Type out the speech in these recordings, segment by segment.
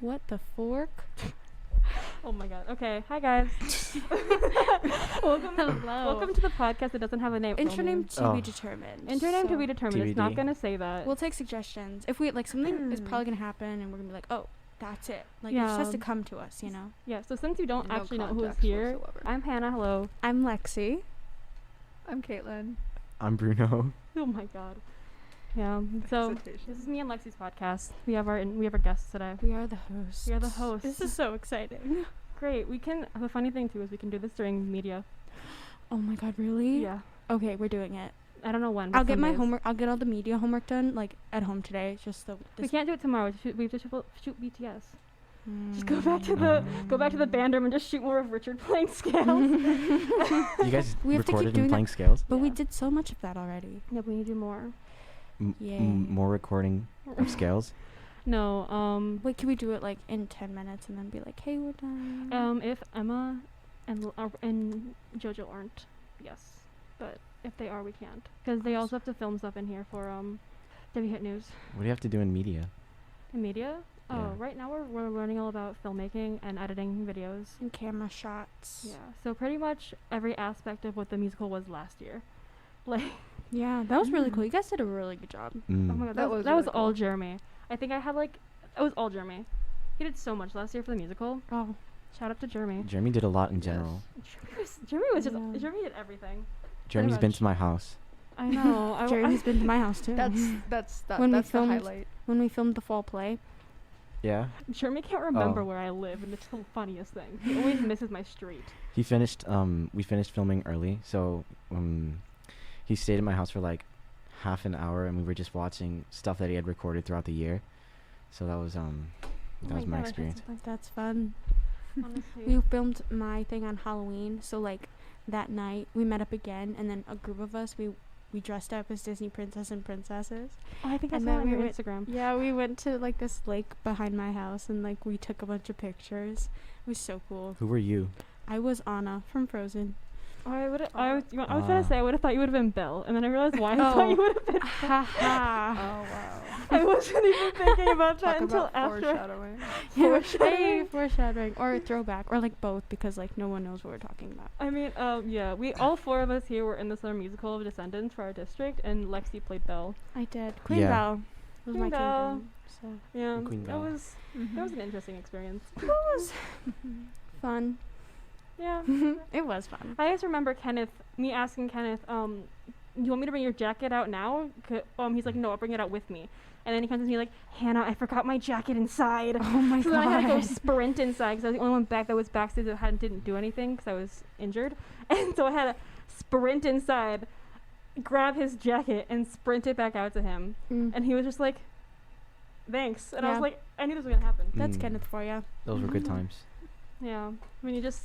What the fork? Oh my god. Okay. Hi guys. welcome to the podcast that doesn't have a name. Intro name to be determined. Intro name to be determined. TBD. It's not gonna say that. We'll take suggestions. If we like something is probably gonna happen and we're gonna be like, oh, that's it. Like it just has to come to us, you know? Yeah, so since you don't No actually know who's context here, whatsoever. I'm Hannah, hello. I'm Lexi. I'm Caitlin. I'm Bruno. Oh my god. Yeah. So Hesitation. this is me and Lexi's podcast. We have our guests today. We are the hosts. We are the hosts. This is so exciting. Great. We can the funny thing too is we can do this during media. Oh my god, really? Yeah. Okay, we're doing it. I don't know when. I'll but get some my days. homework. I'll get all the media homework done like at home today. Just the. We can't do it tomorrow. We have to shoot BTS. Just go Mm. back to the band room and just shoot more of Richard playing scales. You guys We have to keep recorded doing him that. playing scales? But we Yeah. did so much of that already. Yeah, but we need to do more. Yeah. More recording of scales? No. Wait, can we do it like in 10 minutes and then be like, hey, we're done? If Emma and JoJo aren't, yes, but if they are, we can't because they also have to film stuff in here for W Hit News What do you have to do in media? and media. Oh, Yeah. right now we're learning all about filmmaking and editing videos. And camera shots. Yeah, so pretty much every aspect of what the musical was last year. Like, Yeah, that was really cool. You guys did a really good job. oh my god, That that was really all cool. Jeremy. I think I had it was all Jeremy. He did so much last year for the musical. Oh, Shout out to Jeremy. Jeremy did a lot in general. Jeremy was just Yeah. Jeremy did everything. Jeremy's been much. to my house. I know. Jeremy's been to my house too. That's When we the filmed- highlight. when we filmed the fall play. Yeah. Jeremy can't remember Oh. where I live, and it's the funniest thing. He always misses my street. He finished we finished filming early, so he stayed at my house for like half an hour and we were just watching stuff that he had recorded throughout the year. So that was my God, experience. That's fun. Honestly. We filmed my thing on Halloween, so like that night we met up again, and then a group of us we dressed up as Disney princess and princesses. I think I and saw then it on we your went- Instagram. Yeah, we went to like this lake behind my house, and like we took a bunch of pictures. It was so cool. Who were you? I was Anna from Frozen. I was gonna say I would have thought you would have been Belle, and then I realized why I thought Oh. you would have been. Ha ha. Oh wow. I wasn't even thinking about that Talk until about after. foreshadowing. Hey, foreshadowing or a throwback or like both, because like no one knows what we're talking about. I mean, yeah, we all four of us here were in the summer musical of Descendants for our district, and Lexi played Belle. I did. Queen Yeah. Belle was Queen my Belle. kingdom. So Yeah, Queen that Belle. was that was an interesting experience. fun. Yeah. It was fun. I just remember me asking Kenneth, you want me to bring your jacket out now? He's like, no, I'll bring it out with me. And then he comes to me like, Hannah, I forgot my jacket inside. Oh my So then I had to go god. sprint inside because I was the only one that was backstage that didn't do anything because I was injured. And so I had to sprint inside, grab his jacket, and sprint it back out to him. Mm. And he was just like, thanks. And I Yeah. was like, I knew this was going to happen. That's Mm. Kenneth for you. Those were good times. Yeah. When you just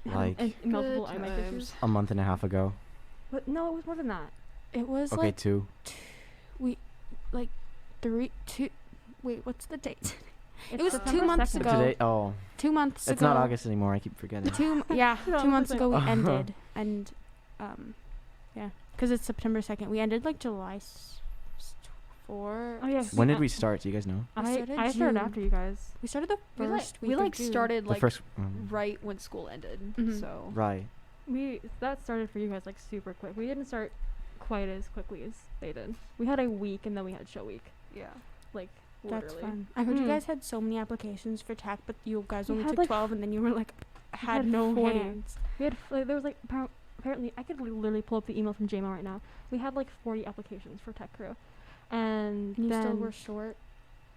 have Like multiple Good eye times. issues. a month and a half ago. But no, it was more than that. It was Okay, like 2. wait, what's the date? It's was September 2 months 2nd. ago. Today 2 months it's ago. not August anymore. I keep forgetting. 2 Yeah, months ago we Uh-huh. ended, and yeah, because it's September 2nd. We ended like July 4. Oh, yeah. When did we start? Do you guys know? We started I started June. after you guys. We started the We like first week. of June. started The like first right when school ended. Mhm. So right. That started for you guys like super quick. We didn't start quite as quickly as they did. We had a week and then we had show week. yeah. Like That's literally. fun. I heard you Mm. guys had so many applications for tech, but you guys We only had, took like, 12, and then you were like had had no 40. hands. We had there was like apparently I could literally pull up the email from JMO right now. We had like 40 applications for tech crew, and And you then still were short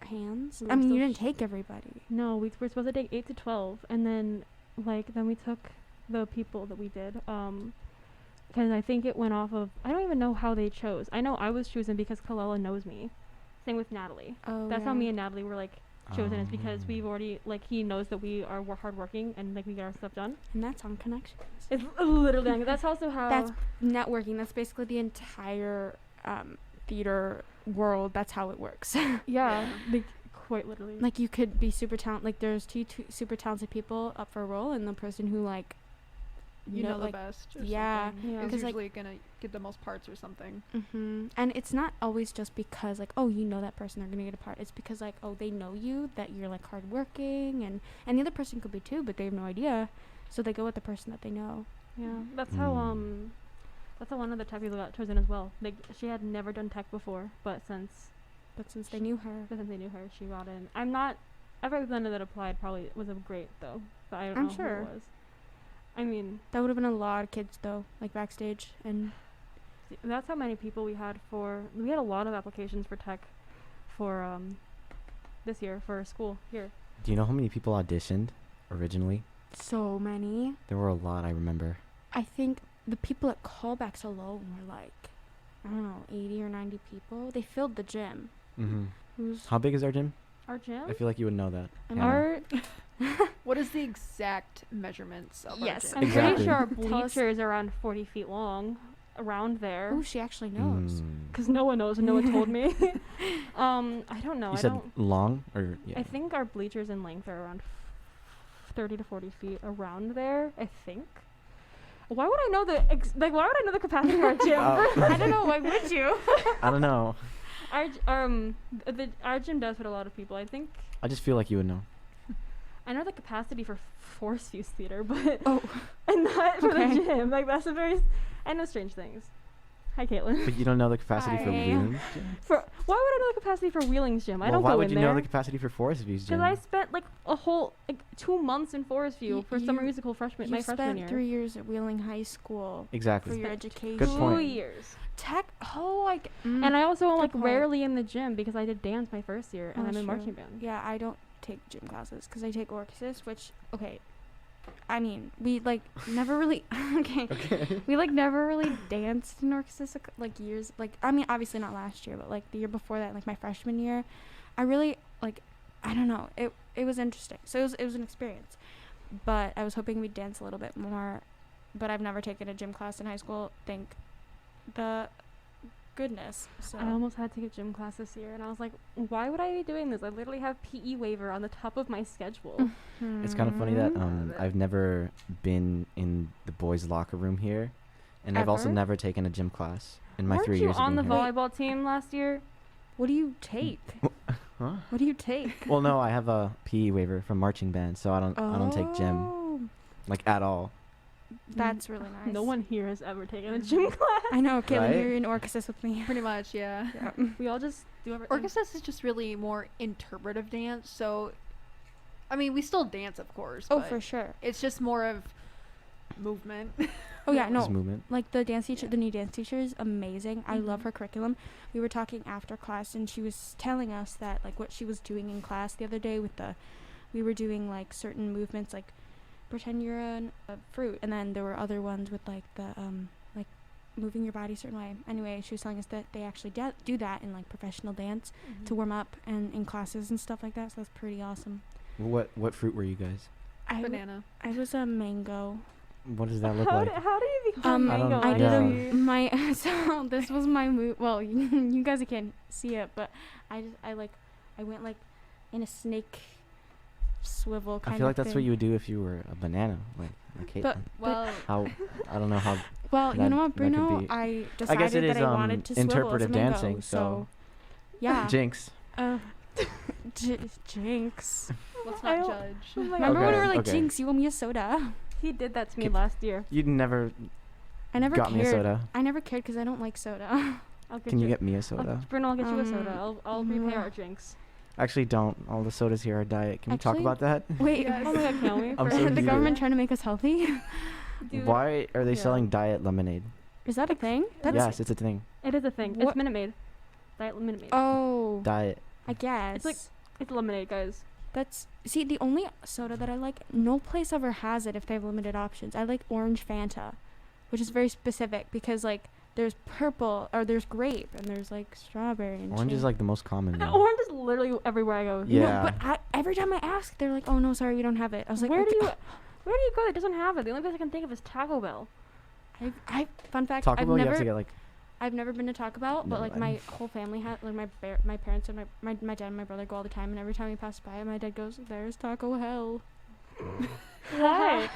hands. We I were mean, you still didn't take everybody. no, we were supposed to take 8 to 12, and then then we took the people that we did. Because I think it went off of I don't even know how they chose. I know I was chosen because Kalila knows me. Same with Natalie. Oh, That's yeah. how me and Natalie were like chosen is because Um, we've already he knows that we are hardworking and like we get our stuff done. And that's on connections. It's literally that's also how That's networking. That's basically the entire theater world. That's how it works. yeah, like quite literally. Like you could be super talented. Like there's two super talented people up for a role, and the person who like You know the like, best. Or yeah, something. Yeah. Is 'cause, like- usually gonna get the most parts or something. and it's not always just because like, oh, you know that person, they're gonna get a part. It's because like, oh, they know you, that you're like hardworking, and the other person could be too, but they have no idea, so they go with the person that they know. Yeah, that's how one of the tech people got chosen as well. Like she had never done tech before, but since They knew her. they knew her, she got in. Everyone that applied probably was a great though, but I don't I'm know sure. who it was. I mean, That would have been a lot of kids though, like backstage, and that's how many people we had we had a lot of applications for tech for this year for school here. Do you know how many people auditioned originally? so many. There were a lot, I remember. I think the people at callbacks alone were like, I don't know, 80 or 90 people. They filled the gym. Mm-hmm. Who's How big is our gym? Our gym? I feel like you would know that. I mean, Hannah. What is the exact measurements of our Yes, gym? I'm Exactly. pretty sure our Tell us- bleachers are around 40 feet long, around there. oh, she actually knows. Because no one knows and no one told me. I don't know. You I said don't. long or yeah. I think our bleachers in length are around 30 to 40 feet around there. I think. Why would I know why would I know the capacity of our gym? I don't know. Why would you? I don't know. Our gym does fit a lot of people. I think I just feel like you would know. I know the capacity for Force Fuse Theater, but Oh. and not for Okay. the gym. Like that's a very. I know strange things. Hi, Caitlin. But you don't know the capacity for Hi. Wheeling's gym? Why would I know the capacity for Wheeling's gym? I Well, don't why go would in you there. know the capacity for Forest View's gym? Because I spent like a whole 2 months in Forest View for summer You- musical freshman, You my freshman spent year. 3 years at Wheeling High School for Exactly. your education. Good point. 2 years. Tech. Oh, like. And I also am Good like point. rarely in the gym because I did dance my first year and Oh, I'm that's in true. marching band. Yeah, I don't take gym classes because I take Orchesis, which okay. I mean, we like never really okay. Okay. We like never really danced in Orchesis like years. Like I mean, obviously not last year, but like the year before that, like my freshman year, I really like. I don't know. It was interesting. So it was an experience, but I was hoping we'd dance a little bit more. But I've never taken a gym class in high school. Thank the goodness. So I almost had to take a gym class this year and I was like, why would I be doing this? I literally have PE waiver on the top of my schedule. It's kind of funny that Mhm. I've never been in the boys' locker room here, and I've also Ever? never taken a gym class in my Weren't 3 you years on the of being here. volleyball team last year? What do you take? Huh? What do you take? Well, no, I have a PE waiver from marching band, so I don't take gym Oh, like at all. That's really nice. No one here has ever taken a gym class. I know, Caitlin, Right? you're in Orchesis with me. Pretty much, yeah. Yeah. We all just do everything. Orchesis is just really more interpretive dance, so I mean, we still dance, of course. Oh, but for sure. It's just more of movement. Oh yeah, Just no. movement. Like the dance teacher, Yeah. the new dance teacher is amazing. I love Mhm. her curriculum. We were talking after class, and she was telling us that like what she was doing in class the other day with we were doing like certain movements, like pretend you're a fruit, and then there were other ones with like the like moving your body a certain way. Anyway, she was telling us that they actually do that in like professional dance to warm up and in classes and stuff like that. So that's pretty awesome. What fruit were you guys? Banana. I was a mango. What does that look How, like? how do you become I don't- mango? I did Yeah. my so this was my move. Well, you guys can't see it, but I went like in a snake swivel kind I feel of like that's thing. what you would do if you were a banana, like Caitlin. But- Well, How I don't know how. Well, you that- know what, that could Bruno? be- I I decided guess it that is I wanted to swivel as a interpretive mango, dancing. so yeah. Jinx. Jinx. let's I not don't- judge. Oh my Remember when we were Okay, like, okay. Jinx, you owe me a soda? He did that to me Can- last year. You never I never got cared. me a soda. I never cared because I don't like soda. I'll get Can you get me a soda? Bruno, I'll get you a soda. Um, I'll repay mwah. our drinks. Actually, don't. All the sodas here are diet. Can we talk Actually, about that? Wait, Yes. Oh my god, can we? I'm is so the heated. government trying to make us healthy? Dude, Why are they Yeah. selling diet lemonade? Is that a thing? Yes, it's a thing. It is a thing. What- It's Minute Maid. Diet Minute Maid. Oh, Diet. I guess. like- It's lemonade, guys. That's see the only soda that I like. No place ever has it if they have limited options. I like orange Fanta, which is very specific because like there's purple or there's grape and there's like strawberry and Orange shit. is like the most common. The though. orange is literally everywhere I go. Yeah. No, but every time I ask, they're like, "Oh no, sorry, we don't have it." I was like, where "Okay." do you go that doesn't have it? The only place I can think of is Taco Bell. I fun fact, Taco I've Bell, you never have to get like. I've never been to Taco Bell, but Never like mind. my whole family had like my parents and my dad and my brother go all the time, and every time we pass by it, my dad goes, "There's Taco Hell." Why?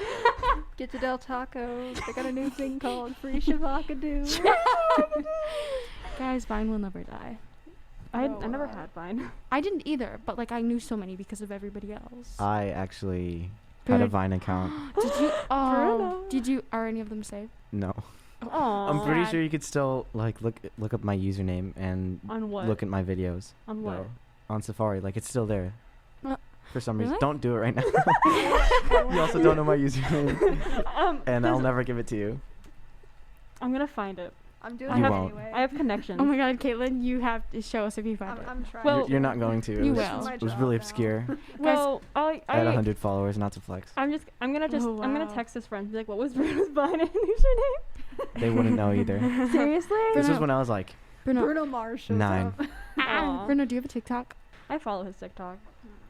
Get to Del Taco. They got a new thing called Free Shavakadoo. Guys, Vine will never die. I Oh, never wow. had Vine. I didn't either, but like I knew so many because of everybody else. I actually had a Good. Vine account. Did you? Bruno. Did you? Are any of them saved? No. Aw. I'm pretty Sad. sure you could still like look up my username and On what? look at my videos. On what? though, on Safari. Like it's still there. Uh, For some reason. really? Don't do it right now. You also don't know my username. And I'll never give it to you. I'm gonna find it. I'm doing You it won't. anyway. I have connections. Oh my God, Caitlin, you have to show us if you find it. I'm trying. Well- You're not going to. You it was, will. It was really obscure. Well, I had 100 followers, not to flex. I'm gonna Oh, I'm gonna wow. text his friend, be like, what was Bruno's Vine username? They wouldn't know either. Seriously? This was Bruno. when I was like, Bruno, Bruno Mars shows 9. up. Aw. Bruno, do you have a TikTok? I follow his TikTok.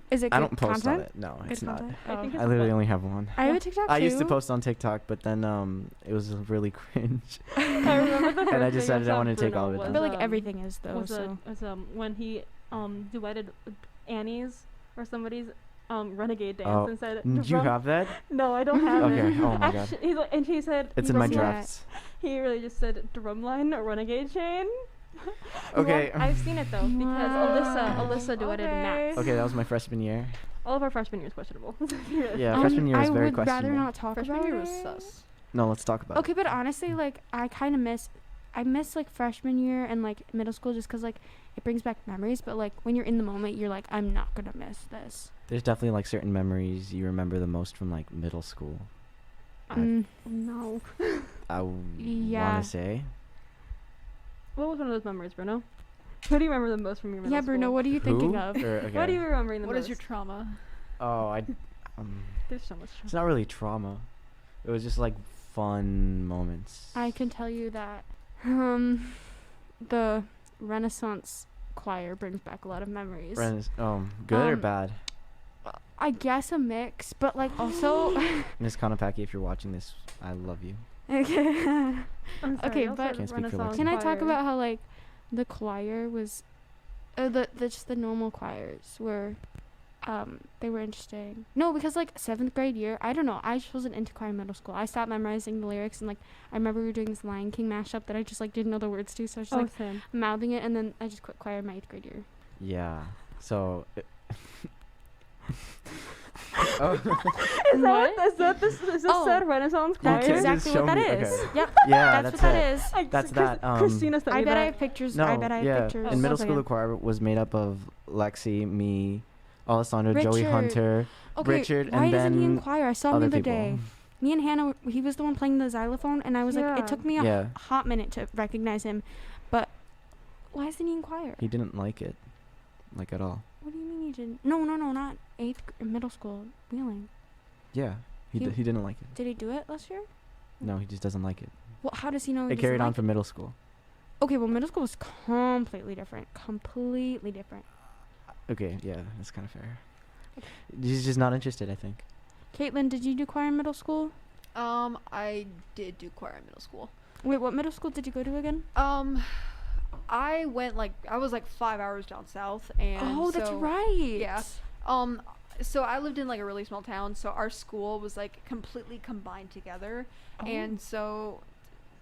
Is it good I don't post content? on it. No, Good it's not. content? I think Oh. it's I literally fun. only have one. I have a TikTok too. I used to post on TikTok, but then it was really cringe. I remember the And I first decided video I wanted to take Bruno all of it was, I feel like um, everything is though. was, So when he duetted Annie's or somebody's renegade dance Oh, and said Do you have that? No, I don't have it. Okay. Oh my god. Actually, he's like, and he said It's he in my wrote- drafts. He really just said drumline or renegade chain. Okay. I've seen it though because Alyssa duetted Okay. Max. Okay, that was my freshman year. All of our freshman year is questionable. Yeah, freshman year is I very would rather questionable. not talk Freshman about year was it. sus. No, let's talk about Okay, but honestly, like I kind of I miss like freshman year and like middle school just 'cause like it brings back memories. But like when you're in the moment, you're like, I'm not gonna miss this. it. There's definitely like certain memories you remember the most from like middle school. Mm, No. I Yeah. want to say. What was one of those memories, Bruno? Who do you remember the most from your middle yeah, school? Bruno, what are you thinking Who? of? Or, okay. What are you remembering the What most? is your trauma? Oh, There's so much. it's not really trauma. It was just like fun moments. I can tell you that the Renaissance choir brings back a lot of memories. Good or Um, bad? I guess a mix, but like also Miss Konopaki, if you're watching this, I love you. okay. I'm sorry, Okay, also but- Can't speak for Renaissance Lexi. Can I talk choir. about how like the choir was just the normal choirs were they were interesting. No, because like 7th grade year, I don't know, I just wasn't into choir in middle school. I stopped memorizing the lyrics and like I remember we were doing this Lion King mashup that I just like didn't know the words to, so I was just like same. mouthing it, and then I just quit choir in my 8th grade year. Yeah. So. Is this Oh. said Renaissance You choir? can't Exactly just what show that me- is. okay. Yep, Yeah, that's what that is. That's that. Christina sent I me bet I that. have pictures. No, I bet I have yeah. pictures. In middle so school, the yeah. choir was made up of Lexi, me, Alessandra, Joey Richard. Hunter, Okay, Richard, why and isn't he in then choir? I saw him the other other people. day. Me and Hannah, he was the one playing the xylophone, and I was like, Yeah. it took me a Yeah, hot minute to recognize him, but why isn't he in choir? he didn't like it, like at all. What do you mean he didn't? No, not middle school. Wheeling. Yeah, he He- didn't like it. Did he do it last year? No, he just doesn't like it. Well, how does he know? he It doesn't carried on like from middle school. it? Okay, well, middle school was completely different. Completely different. Okay, yeah, that's kind of fair. He's just not interested, I think. Caitlin, did you do choir in middle school? I did do choir in middle school. Wait, what middle school did you go to again? I went I was like 5 hours down south, and Oh, that's so- right. Yeah. So I lived in like a really small town, so our school was like completely combined together, Oh. and so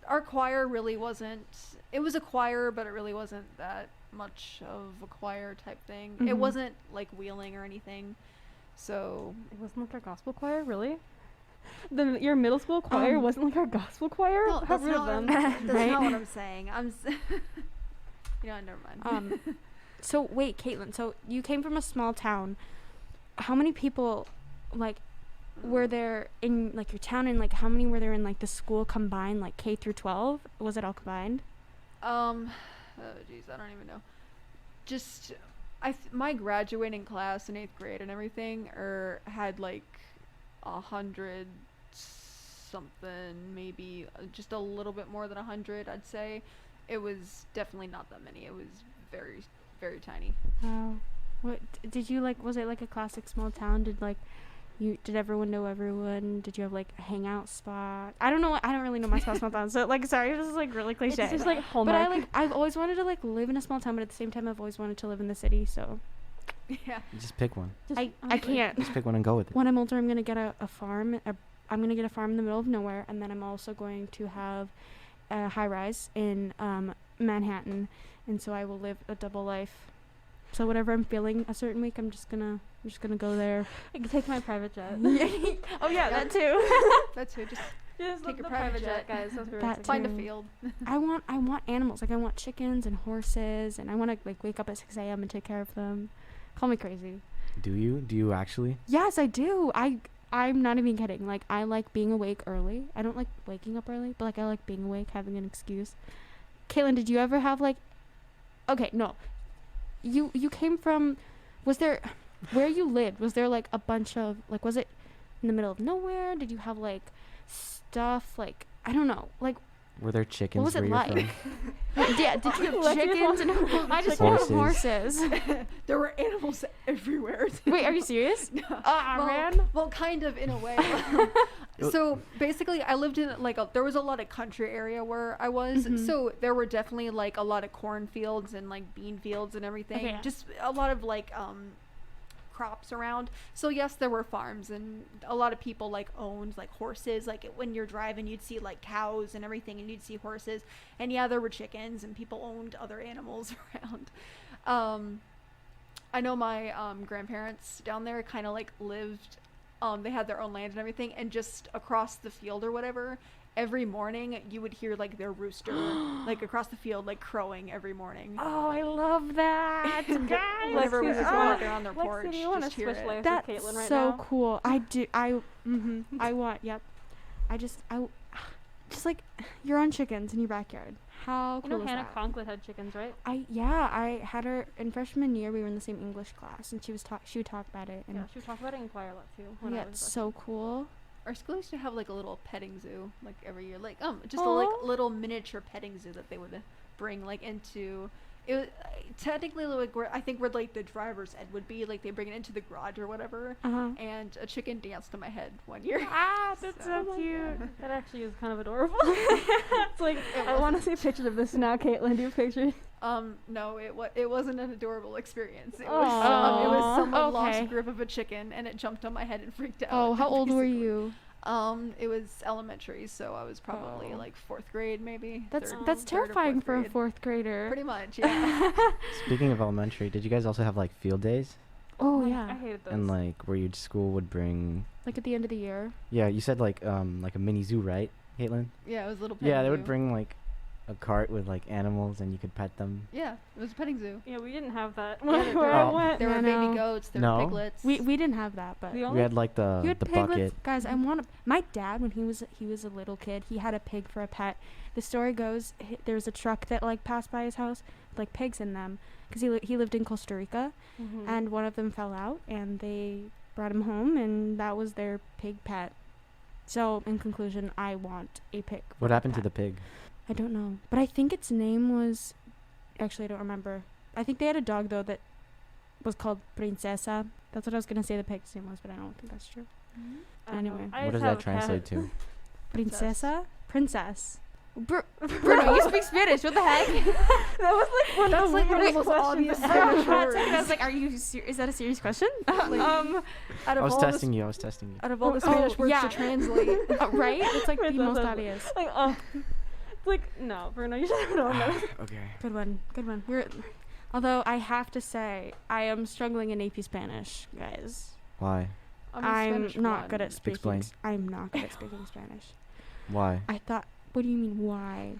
our choir really wasn't. It was a choir, but it really wasn't that much of a choir type thing. It Mhm. wasn't like wheeling or anything. So It wasn't like our gospel choir, really? Your middle school choir wasn't like our gospel choir? no, How that's rude not, of what them. I'm, that's Right? not what I'm saying. Never mind. So wait, Caitlin. So you came from a small town. How many people, like, were there in like your town, and like how many were there in like the school combined, like K through 12? Was it all combined? Oh geez, I don't even know. Just my graduating class in 8th grade and everything had like 100 something, maybe just a little bit more than 100, I'd say. It was definitely not that many. It was very, very tiny. Wow. What did you like? Was it like a classic small town? Did everyone know everyone? Did you have like a hangout spot? I don't know. I don't really know my small town. So like, sorry, this is like really cliche. It's just like but Hallmark. I've always wanted to like live in a small town, but at the same time I've always wanted to live in the city. So Yeah. Just pick one. Just I honestly. can't. Just pick one and go with it. When I'm older, I'm gonna get a farm. I'm gonna get a farm in the middle of nowhere, and then I'm also going to have a high rise in Manhattan, and so I will live a double life. So whatever I'm feeling a certain week, I'm just gonna go there. I can take my private jet. Oh yeah, that too. That's who. Just Just Take the your private private jet, jet. guys. That's what That find a too. field. I want animals. Like I want chickens and horses, and I want to like wake up at 6 a.m. and take care of them. Call me crazy. Do you? Do you actually? Yes, I do. I'm not even kidding. Like I like being awake early. I don't like waking up early, but like I like being awake, having an excuse. Caitlin, did you ever have like? Okay, no. You came from. Was there, where you lived? Was there like a bunch of like? Was it in the middle of nowhere? Did you have like stuff like I don't know like? Were there chickens What was it where like? you're from? Yeah, did you have Let's hear chickens? And I just want horses. There were animals everywhere. Wait, are you serious? Ah, well, man. well, kind of in a way. So basically, I lived in like there was a lot of country area where I was. Mhm. So there were definitely like a lot of cornfields and like bean fields and everything. Okay. Just a lot of like crops around. So yes, there were farms and a lot of people like owned like horses. Like when you're driving, you'd see like cows and everything, and you'd see horses. And yeah, there were chickens and people owned other animals around. I know my grandparents down there kind of like lived. They had their own land and everything, and just across the field or whatever, every morning you would hear like their rooster like across the field like crowing every morning. Oh, I love that, guys. Whenever we Lexi, just walk around their Lexi, porch, do you want to just hear switch it. lives That's with Caitlin right so now? cool. I do. I want. Yep. Just like you're on chickens in your backyard. How You cool know is Hannah that? Conklin had chickens, right? I had her in freshman year. We were in the same English class, and she would talk about it. And Yeah, she would talk about it in choir a lot too. When yeah, I was it's a so cool. Our school used to have like a little petting zoo like every year, like just a Aw. like little miniature petting zoo that they would bring like into. It was technically like where I think where like the driver's ed would be, like they bring it into the garage or whatever, and a chicken danced on my head one year. Ah, that's So- so cute. That actually is kind of adorable. It's like I want to see pictures of this now, Caitlin. Do pictures. No, it wasn't an adorable experience. It Aw. was someone Okay. lost grip of a chicken and it jumped on my head and freaked out. Oh, how old were basically. you? It was elementary, so I was probably Oh. like 4th grade, maybe. That's third- that's third or terrifying fourth for a grade. 4th grader. Pretty much, yeah. Speaking of elementary, did you guys also have like field days? Oh I yeah, hated those. And like where your school would bring? like at the end of the year. Yeah, you said like a mini zoo, right, Caitlin? Yeah, it was a little. Yeah, petting they would zoo. bring like a cart with like animals, and you could pet them. Yeah, it was a petting zoo. Yeah, we didn't have that Yeah, where there- I Oh. went. There were No. baby goats. There No. were piglets. We didn't have that, but The We only had like you the had the piglets, bucket. guys. I want to. My dad, when he was a little kid, he had a pig for a pet. The story goes, there was a truck that like passed by his house, with, like pigs in them, because he lived in Costa Rica, Mhm. and one of them fell out, and they brought him home, and that was their pig pet. So, in conclusion, I want a pig. for What a happened to pet. the pig? I don't know, but I think its name was. Actually, I don't remember. I think they had a dog though that was called Princesa. That's what I was gonna say the pig's name was, but I don't think that's true. I don't know. anyway. I What just does have that a cat. translate to? Princesa? Princess. Bruno, you speak Spanish. What the heck? That was like one That's of the like one of the weirdest most questions obvious ever. Spanish For a words. second, I was like, "Are you? Is that a serious question?" Like, out I of was all testing you. I was testing you. Out of all the Oh, Spanish words yeah. to translate. Right? It's like the Princess, most that's obvious. Like, it's like no, Bruno, you should have known that. Okay. Good one. Good one. Although I have to say, I am struggling in AP Spanish, guys. Why? I'm Spanish not one. good at speaking. Explain. I'm not good at speaking Spanish. Why? I thought. What do you mean? Why?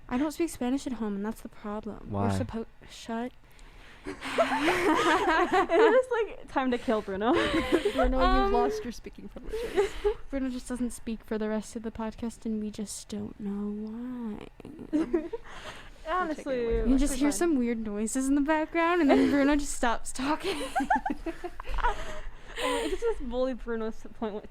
I don't speak Spanish at home, and that's the problem. Why? We're supposed. Shut. It is like time to kill Bruno. Bruno, you've lost your speaking privileges. Bruno just doesn't speak for the rest of the podcast, and we just don't know why. Honestly, away. You it's just hear fine. some weird noises in the background, and then Bruno just stops talking. It's just bully Bruno's 2.0.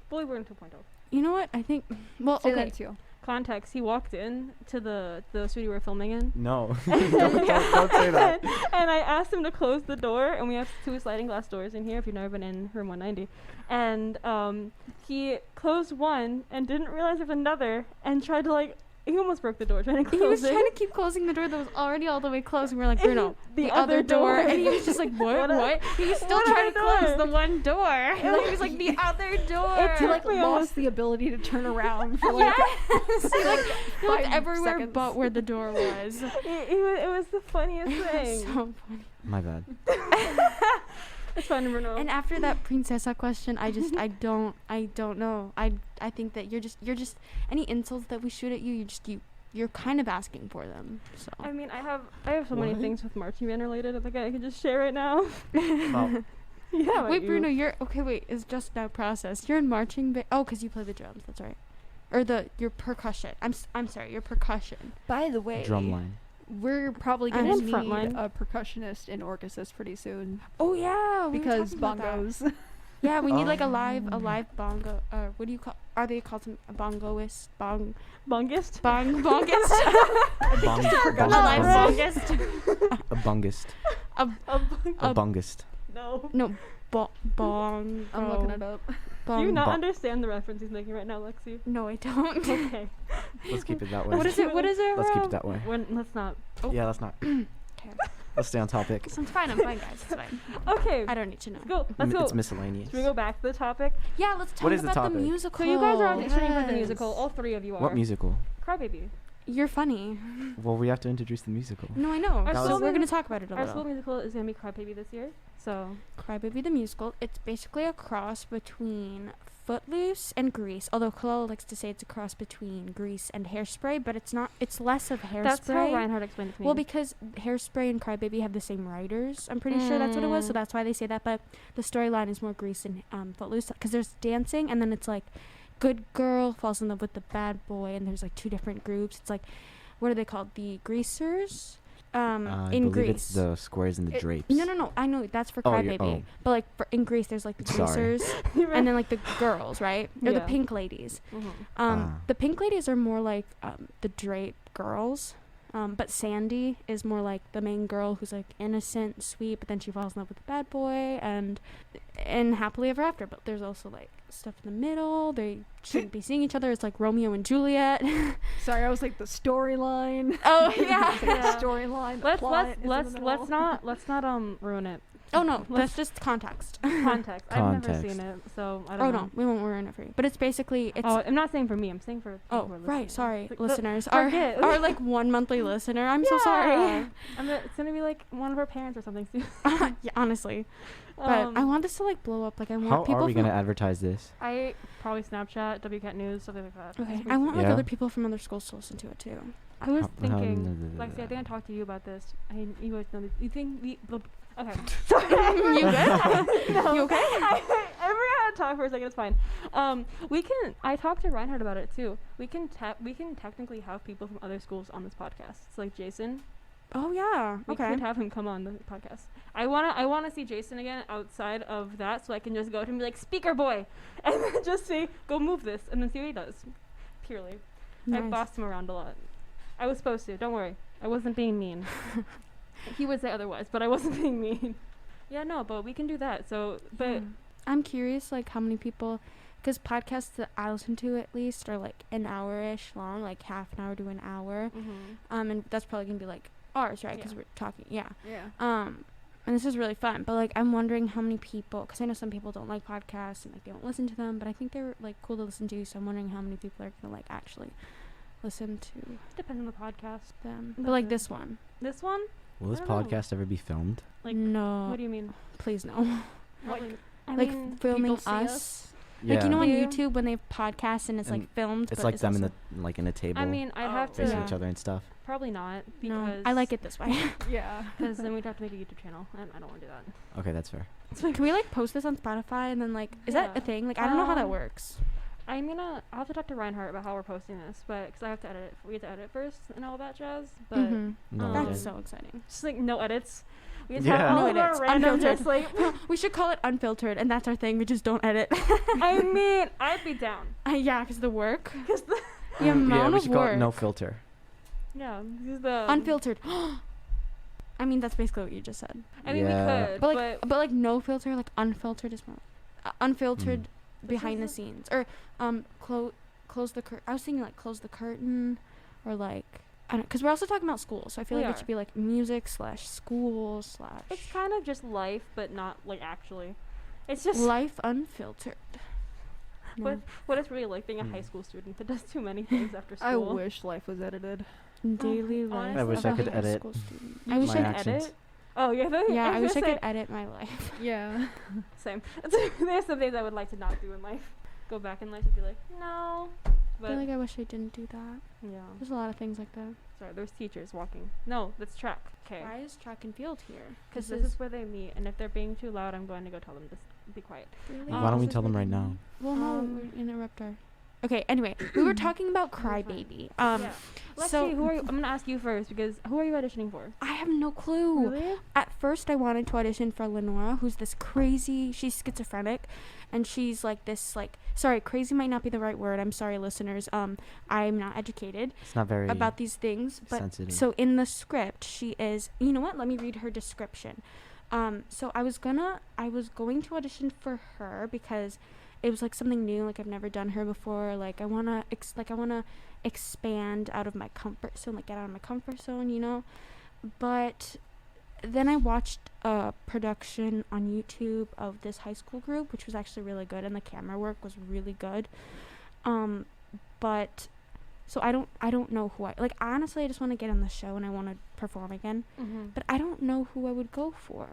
Bully Bruno 2.0. You know what? I think. Well, Say okay. that too. Context: he walked in to the studio we're filming in. No. don't say that. And I asked him to close the door, and we have 2 sliding glass doors in here if you've never been in room 190. And he closed one and didn't realize there's another and tried to like He almost broke the door trying to close He was it. trying to keep closing the door that was already all the way closed. And we were like, Bruno, The the other other door. door. And he was just like, what? What? He was still What trying to other close door? the one door. And he was like, the other door. It He like took me lost almost- the ability to turn around for like Yes. He looked 5 everywhere seconds. but where the door was. It was the funniest thing. So funny. My bad. It's fun, Bruno. And after that princessa question, I don't know. I think that you're just any insults that we shoot at you, you're kind of asking for them. So I mean, I have so many What? things with marching band related. I think I could just share right now. Well, Yeah. wait, Bruno, it's just now processed. You're in marching band. Oh, because you play the drums. That's right. Or your percussion. I'm sorry, your percussion. By the way, drumline. we're probably I'm gonna in need frontline. a percussionist in Orchesis pretty soon Oh yeah, we were because talking about that. bongos. Yeah, we need like a Oh. live bongo. What do you call? Are they called a bongoist? Bongist? Bongist? Bong, A live bongist. a bungist. A A bungist. No. No, bong. I'm looking it up. Do you not Bong- understand the reference he's making right now, Lexi? No, I don't. Okay. Let's keep it that way. What is it? What is it? Let's keep bro? it that way. Let's not. Oh. Yeah, let's not. Okay. Let's stay on topic. I'm fine, guys. It's fine. Okay. I don't need to know. Let's go. It's miscellaneous. Should we go back to the topic? Yeah, let's talk What is the about the topic? musical. So you guys are auditioning for the Yes. musical. All three of you are. What musical? Crybaby. You're funny. Well, we have to introduce the musical. No, I know. Our That So was- we're gonna talk about it a Our school little. musical is gonna be Crybaby this year. So Crybaby the musical. It's basically a cross between Footloose and Grease. Although Kalala likes to say it's a cross between Grease and Hairspray, but it's not. It's less of Hairspray. that's how Reinhardt explained it to me. Well, because Hairspray and Crybaby have the same writers. I'm pretty sure that's what it was, so Mm. that's why they say that. But the storyline is more Grease and Footloose, because there's dancing, and then it's like good girl falls in love with the bad boy, and there's like two different groups. It's like, what are they called? The Greasers. I In believe Grease. it's the squares and the It- drapes. No. I know that's for Oh, you're- Crybaby, oh. but like in Grease, there's like the Sorry. Greasers, and then like the girls, right? Or the Yeah. pink ladies. Mhm. Ah. The pink ladies are more like the draped girls. But Sandy is more like the main girl who's like innocent, sweet, but then she falls in love with the bad boy and happily ever after. But there's also like stuff in the middle. They shouldn't be seeing each other. It's like Romeo and Juliet. Sorry, I was like the storyline. Oh It's like yeah. Yeah. the storyline. The Let's plot is in the let's middle. not ruin it. Oh no, Let's- that's just context. Context. I've never Context. seen it, so I don't Oh know. no, we won't ruin it for you. But it's basically Oh, I'm not saying for me. I'm saying for. people Oh, who are right. listening. Sorry, Like, listeners. forget. Our like 1 monthly listener. I'm so sorry. Yeah. It's gonna be like one of our parents or something soon. Yeah, honestly. But I want this to like blow up. Like I want How people are we from. gonna advertise this? I probably Snapchat, WCAT News, something like that. Okay, Just I want like Yeah. other people from other schools to listen to it too. I was How- thinking, how- Lexi, I think I talked to you about this. You guys know this. You think we? Okay. You good? No. You okay? I forgot to talk for a second. It's fine. We can. I talked to Reinhardt about it too. We can technically have people from other schools on this podcast. So like Jason. Oh yeah. We Okay. could have him come on the podcast. I wanna see Jason again outside of that, so I can just go to him and be like, "Speaker boy," and then just say, "Go move this," and then see what he does. Purely. I Nice. bossed him around a lot. I was supposed to. Don't worry. I wasn't being mean. He would say otherwise, but I wasn't being mean. Yeah, no, but we can do that. So, but Yeah. I'm curious, like how many people, because podcasts that I listen to at least are like an hour-ish long, like half an hour to an hour. And that's probably gonna be like ours, right? Because Yeah. we're talking. Yeah. Yeah. And this is really fun, but like I'm wondering how many people, because I know some people don't like podcasts and like they don't listen to them, but I think they're like cool to listen to. So I'm wondering how many people are gonna like actually listen to depends on the podcast. them. That's But like it. this one, This one? Will this I don't know. podcast ever be filmed? Like, no, what do you mean? please no. Like, I Like mean, filming people see us. us? Like you know on Yeah. YouTube when they have podcasts and it's like And filmed. It's but like them in also- in a table, I mean, I'd have to. facing Yeah. each other and stuff. Probably not, No, because I like it this way. Yeah. Because then we'd have to make a YouTube channel, and I don't want to do that. Okay, that's fair. Can we like post this on Spotify and then like is that Yeah. a thing? Like I don't know how that Um, works. I'll have to talk to Reinhardt about how we're posting this, but because I have to edit it, we have to edit first and all that jazz. But Mhm. No, That's okay. so exciting. just like no edits. We just Yeah. have all No of our edits, random unfiltered. just like. We should call it unfiltered, and that's our thing. We just don't edit. I mean, I'd be down. Yeah, because the work, Cause the the amount yeah, we of should call it work. no filter. yeah, this is the Unfiltered. I mean, that's basically what you just said. I mean, Yeah. we could, But like, but like no filter, like unfiltered is more unfiltered behind the is- scenes or close the curtain. I was thinking like close the curtain, or like I don't, because we're also talking about school, so I feel We like are. it should be like music / school / It's kind of just life, but not like actually. It's just life unfiltered. No. what it's really like being a high school student that does too many things after school. I wish life was edited. Daily life. I wish of I a could high edit school student. You I wish my I actions. edit. Oh yeah, yeah, I wish I say, could edit my life. Yeah. Same. There's some things I would like to not do in life. Go back in life and be like, no. I But feel like I wish I didn't do that. yeah. There's a lot of things like that. Sorry, there's teachers walking. No, that's track. Okay. Why is track and field here? Because this is where they meet, and if they're being too loud, I'm going to go tell them to be quiet. really Why don't we this is tell them where right they now? meet? Well, no, Um, we interrupt our. Okay. Anyway, we were talking about You're fine. Crybaby. Yeah. Let's so see. Who are you? I'm gonna ask you first because who are you auditioning for? I have no clue. Really? At first, I wanted to audition for Lenora, who's this crazy. She's schizophrenic, and she's like this like. Sorry, crazy might not be the right word. I'm sorry, listeners. I'm not educated It's not very about these things, but sensitive. so in the script, she is. You know what? Let me read her description. So I was going to audition for her because it was like something new. Like I've never done her before. Like I wanna expand out of my comfort zone. Like get out of my comfort zone. You know, but then I watched a production on YouTube of this high school group, which was actually really good, and the camera work was really good. But so I don't know who I like. Honestly, I just want to get on the show and I want to perform again. Mm-hmm. But I don't know who I would go for.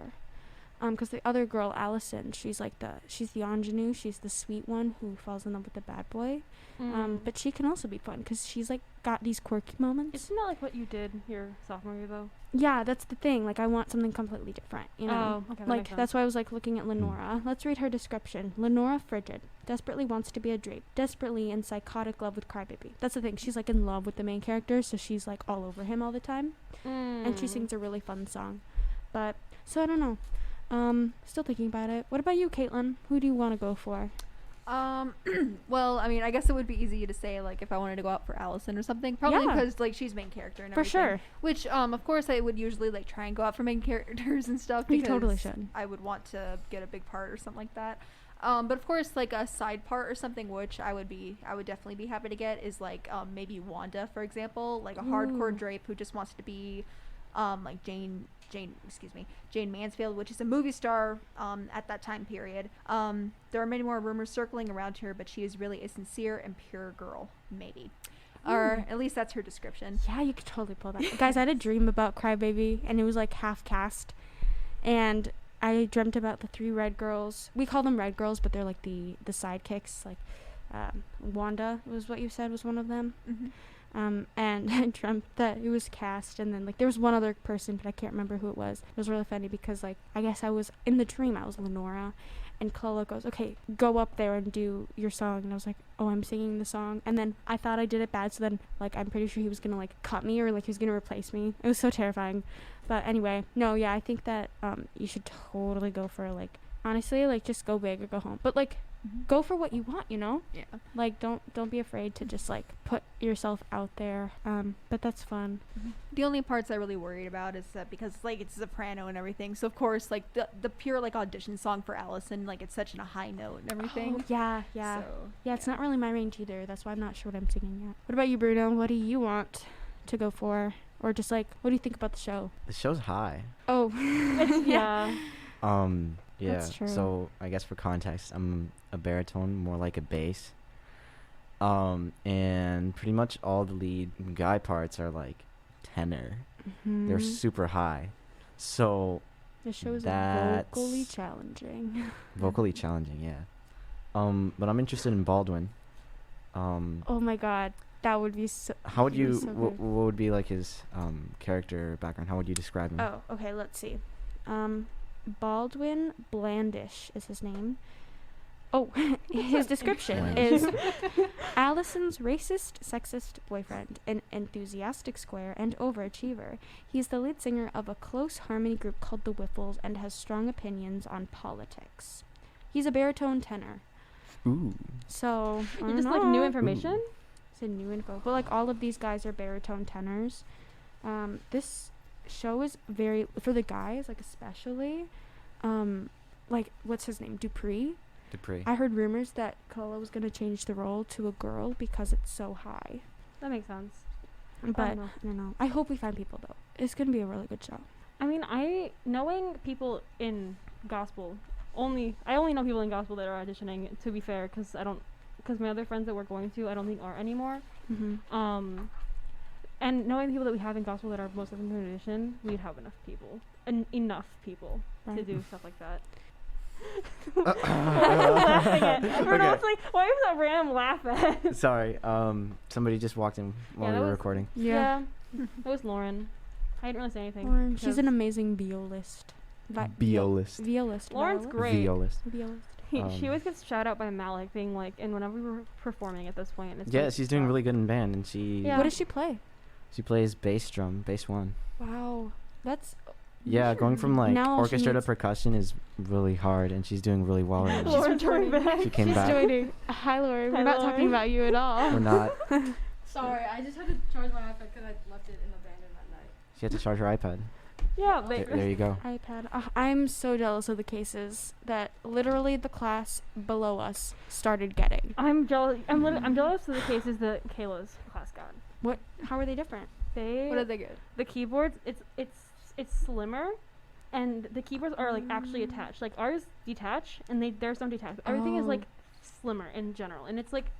Because the other girl, Allison, she's the ingenue. She's the sweet one who falls in love with the bad boy. But she can also be fun because she's like got these quirky moments. Isn't that like what you did your sophomore year though? Yeah, that's the thing. Like I want something completely different. You know. Oh, okay. That Like makes sense. that's why I was like looking at Lenora. Let's read her description. Lenora frigid, desperately wants to be a drape, desperately in psychotic love with Crybaby. That's the thing. She's like in love with the main character, so she's like all over him all the time. And she sings a really fun song. But so I don't know. Still thinking about it. What about you, Caitlin? Who do you want to go for? Well, I mean, I guess it would be easy to say like if I wanted to go out for Allison or something, probably Yeah. because like she's main character and For everything. sure. Which of course I would usually like try and go out for main characters and stuff You because totally should. I would want to get a big part or something like that. But of course, like a side part or something, which I would definitely be happy to get is like maybe Wanda, for example, like a hardcore Ooh. drape who just wants to be like Jane Mansfield, which is a movie star at that time period. There are many more rumors circling around her, but she is really a sincere and pure girl, maybe. Or at least that's her description. Yeah, you could totally pull that. Guys, I had a dream about Crybaby, and it was like half cast. And I dreamt about the 3 red girls. We call them red girls, but they're like the sidekicks. Like Wanda was what you said was one of them. Mm-hmm. And I dreamt that it was cast, and then like there was one other person, but I can't remember who it was. It was really funny because like I guess I was in the dream. I was Lenora, and Clella goes, "Okay, go up there and do your song." And I was like, "Oh, I'm singing the song." And then I thought I did it bad, so then like I'm pretty sure he was gonna like cut me or like he was gonna replace me. It was so terrifying. But anyway, no, yeah, I think that you should totally go for like honestly like just go big or go home. But like go for what you want, you know? Yeah. Like don't be afraid to just like put yourself out there. But that's fun. The only parts I really worried about is that because like it's soprano and everything, so of course like the pure like audition song for Allison, like it's such a high note and everything. Oh, yeah. So, Yeah, it's not really my range either. That's why I'm not sure what I'm singing yet. What about you, Bruno? What do you want to go for? Or just like, what do you think about the show? The show's high. Oh, yeah. Yeah. That's true. So I guess for context, I'm a baritone, more like a bass. And pretty much all the lead guy parts are like tenor. They're Mhm. super high. So The show is that's- vocally challenging. vocally challenging, yeah. But I'm interested in Baldwin. Oh my god, that would be so. How would he'd be you? so What good. would be like his character background? How would you describe him? Oh, okay. Let's see. Baldwin Blandish is his name. Oh, his description is Allison's racist, sexist boyfriend, an enthusiastic square, and overachiever. He's the lead singer of a close harmony group called the Whiffles and has strong opinions on politics. He's a baritone tenor. Ooh. So, I don't Just like new know. information. It's a new info. But like all of these guys are baritone tenors. This show is very for the guys, like especially, like what's his name? Dupree. Dupree. I heard rumors that Cola was gonna change the role to a girl because it's so high. That makes sense. But know. I don't know. I hope we find people though. It's gonna be a really good show. I mean, knowing people in gospel, I only know people in gospel that are auditioning, to be fair, because my other friends that we're going to, I don't think are anymore. Mm-hmm. And knowing the people that we have in gospel that are most likely to audition, we'd have enough people to Right. do stuff like that. Laughing at. Renault's Okay. like, why was that random laugh at? Sorry. Somebody just walked in while Yeah, we that were was- recording. Yeah. That was Lauren. I didn't really say anything. Lauren, she's an because amazing violist. Violist. Violist. Lauren's violist? great. Violist. Violist. She Um, always gets shout out by Malik, being like, and whenever we were performing at this point, it's Yeah, like, she's doing wow. really good in band, and Yeah. What does she play? she plays bass drum, bass one. Wow. That's Yeah, going from like Now she orchestra to needs- percussion is really hard, and she's doing really well right now. Lauren coming back. She came she's back. joining. Hi, Lori. We're Hi, not Lauren. talking about you at all. We're not. Sorry, I just had to charge my iPad because I left it in the van that night. She had to charge her iPad. Yeah, There you go. iPad. I'm so jealous of the cases that literally the class below us started getting. I'm jealous. I'm jealous of the cases that Kayla's class got. What? How are they different? What did they get? The keyboards, it's slimmer, and the keyboards are like actually attached. Like ours detach, and theirs don't detach. But everything is Oh. like slimmer in general, and it's like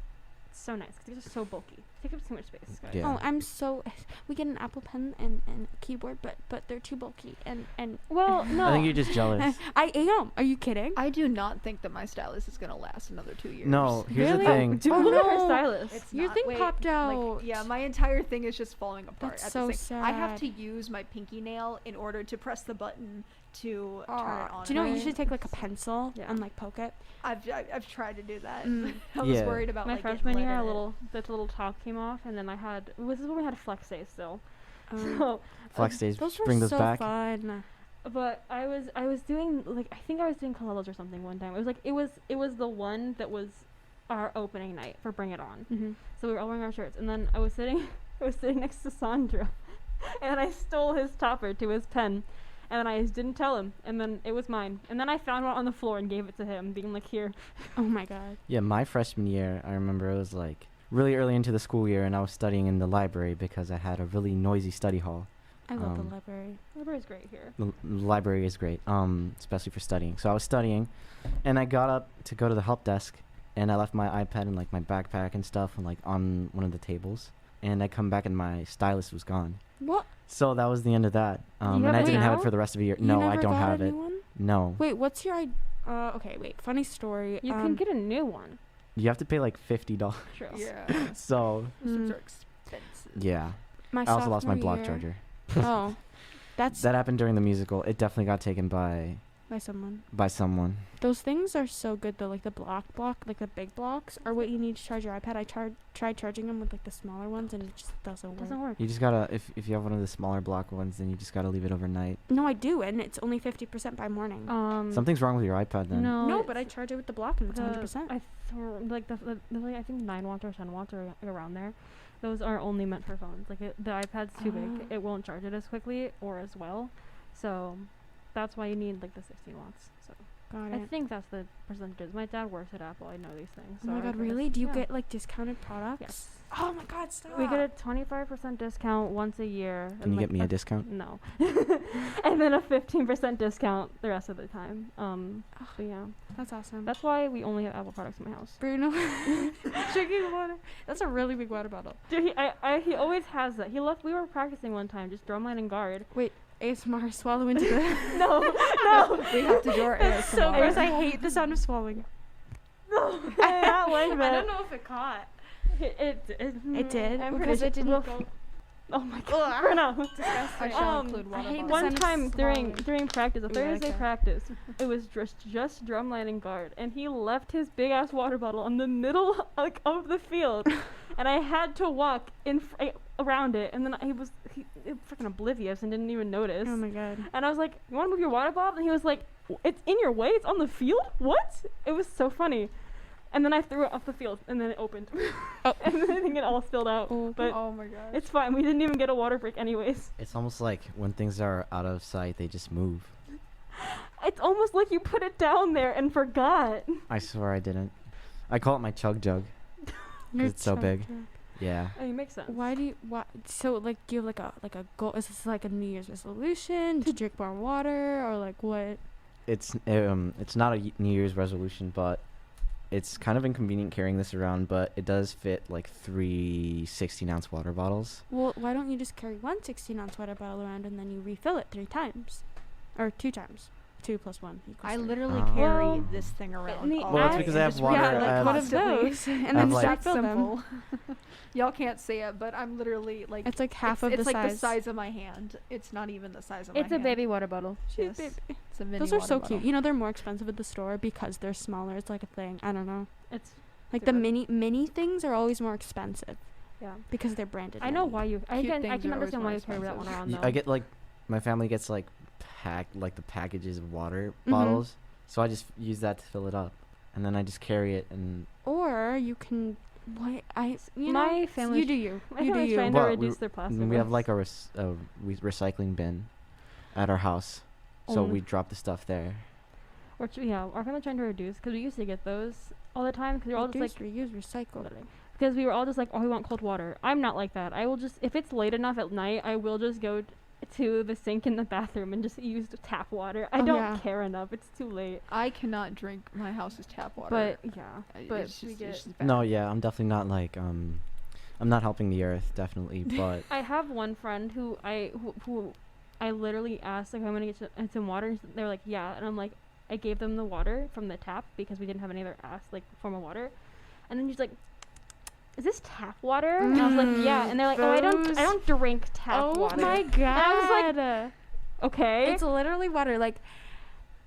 so nice because they're just so bulky. Take up too much space, guys. Yeah. Oh, I'm so. We get an Apple Pen and a keyboard, but they're too bulky and. Well, no. I think you're just jealous. I am. Are you kidding? I do not think that my stylus is gonna last another 2 years. No, here's Really? the thing. Do Oh, look at her no. stylus. It's Your not. thing Wait, popped like, out. yeah, my entire thing is just falling apart. That's at so the same. I have to sad. use my pinky nail in order to press the button to turn it on. Do you know and you off. should take like a pencil Yeah. and like poke it? I've tried to do that. Mm. I was Yeah. worried about My like getting freshman lead year, in it. the little top came off, and then this is when we had flex days still. Um, So, Flex days. those were Bring those so back. fun. but I was doing like I think I was doing Kalelos or something one time. It was the one that was our opening night for Bring It On. Mm-hmm. So we were all wearing our shirts, and then I was sitting next to Sandra, and I stole his topper to his pen, and then I just didn't tell him, and then it was mine, and then I found one on the floor and gave it to him, being like, here. Oh my god. Yeah, my freshman year, I remember it was like really early into the school year, and I was studying in the library because I had a really noisy study hall. I love the Um, library. Library's great here. The library is great, especially for studying. So I was studying, and I got up to go to the help desk, and I left my iPad and like my backpack and stuff and like on one of the tables, and I come back and my stylus was gone. What? So that was the end of that. You And have I it didn't have it now? for the rest of the year. You No, I never don't got have a it. new one? No. Wait, what's your okay, wait. Funny story. You can get a new one. You have to pay like $50. True. Yeah, So those Mm. are expensive. yeah, my I also lost my sophomore block year- charger. Oh, that's That happened during the musical. It definitely got taken by by someone. someone. Those things are so good though. Like the block, like the big blocks, are what you need to charge your iPad. I tried charging them with like the smaller ones, and it just doesn't work. Doesn't work. You just gotta if you have one of the smaller block ones, then you just gotta leave it overnight. No, I do, and it's only 50% by morning. Something's wrong with your iPad then. No, no, but I charge it with the block, and it's 100%. Like like I think 9 watts or 10 watts or around there. Those are only meant for phones. Like the iPad's too big. Oh. It won't charge it as quickly or as well. So that's why you need like the 16 watts. So Got I it. think that's the percentages. My dad works at Apple. I know these things. Oh So my I god, guess- really? Do you yeah. get like discounted products? Yes. Oh my god, stop. We get a 25% discount once a year. Can and you like get me a discount? No. And then a 15% discount the rest of the time. But yeah, That's awesome. that's why we only have Apple products in my house. Bruno drinking water. That's a really big water bottle. Dude, he always has that. We were practicing one time, just drumline and guard. ASMR, swallow into the. No. We have to do our That's so ASMR. gross. I hate the sound of swallowing. No, I not like that. know if it caught. It did, I'm because pretty it didn't sure- go. Oh my god, Bruno. I shall Um, include I water hate the bottles. One sound of time during swallowing. practice, a Ooh, I Thursday like that. practice, it was just drumline and guard, and he left his big ass water bottle in the middle like of the field, and I had to walk around it, and then he was freaking oblivious and didn't even notice. Oh my god. And I was like, "You want to move your water bottle?" And he was like, "It's in your way. It's on the field. What?" It was so funny. And then I threw it off the field, and then it opened, Oh. and then I think it all spilled out. Oh. But Oh my gosh. it's fine. We didn't even get a water break, anyways. It's almost like when things are out of sight, they just move. It's almost like you put it down there and forgot. I swear I didn't. I call it my chug jug. You're it's so big. drunk. Yeah. I mean, makes sense. So like, do you have like a goal? Is this like a New Year's resolution to drink more water, or like what? It's not a New Year's resolution, but it's kind of inconvenient carrying this around, but it does fit like 3 16-ounce water bottles. Well, why don't you just carry one 16-ounce water bottle around and then you refill it 3 times, or 2 times? 2 plus 1 equals I 3. literally Oh. carry Well, this thing around. in the all Well, it's day because and I have just water- refill it I have- one of constantly. those, and have, then like- just That refill them. simple. Y'all can't see it, but I'm literally like. It's like half of it's the like size. the size of my hand. It's not even the size of my It's hand. a baby water bottle. Yes. Baby. It's a mini Those are water so bottle. cute. You know, they're more expensive at the store because they're smaller. It's like a thing. I don't know. It's Like the Good. mini things are always more expensive yeah. because they're branded. I know mini. why you. I Cute can things are always understand more why you carry that one expensive. around though. I get like, my family gets like the packages of water Mhm. bottles, so I just use that to fill it up, and then I just carry it. And Or you can. You My know, family You do you. My You do family's you. trying to Well, reduce their plastic. we have waste. like a recycling bin at our house, so Oh. we drop the stuff there. Our family's trying to reduce because we used to get those all the time because we were all just like Reduce, reuse, recycle. because we were all just like, oh, we want cold water. I'm not like that. I will just, if it's late enough at night, I will just go to the sink in the bathroom and just use the tap water. I Oh, don't yeah. care enough. It's too late. I cannot drink my house's tap water. But yeah, I- but it's we just, get. it's just bad. No, yeah, I'm definitely not like I'm not helping the earth, definitely, but I have one friend who I literally asked like, I'm gonna get some water. And they were like, yeah, and I'm like, I gave them the water from the tap because we didn't have any other form of water, and then she's like, is this tap water? And I was like, yeah, and they're like, oh, I don't drink tap water. Oh my god! And I was like, okay. It's literally water. Like,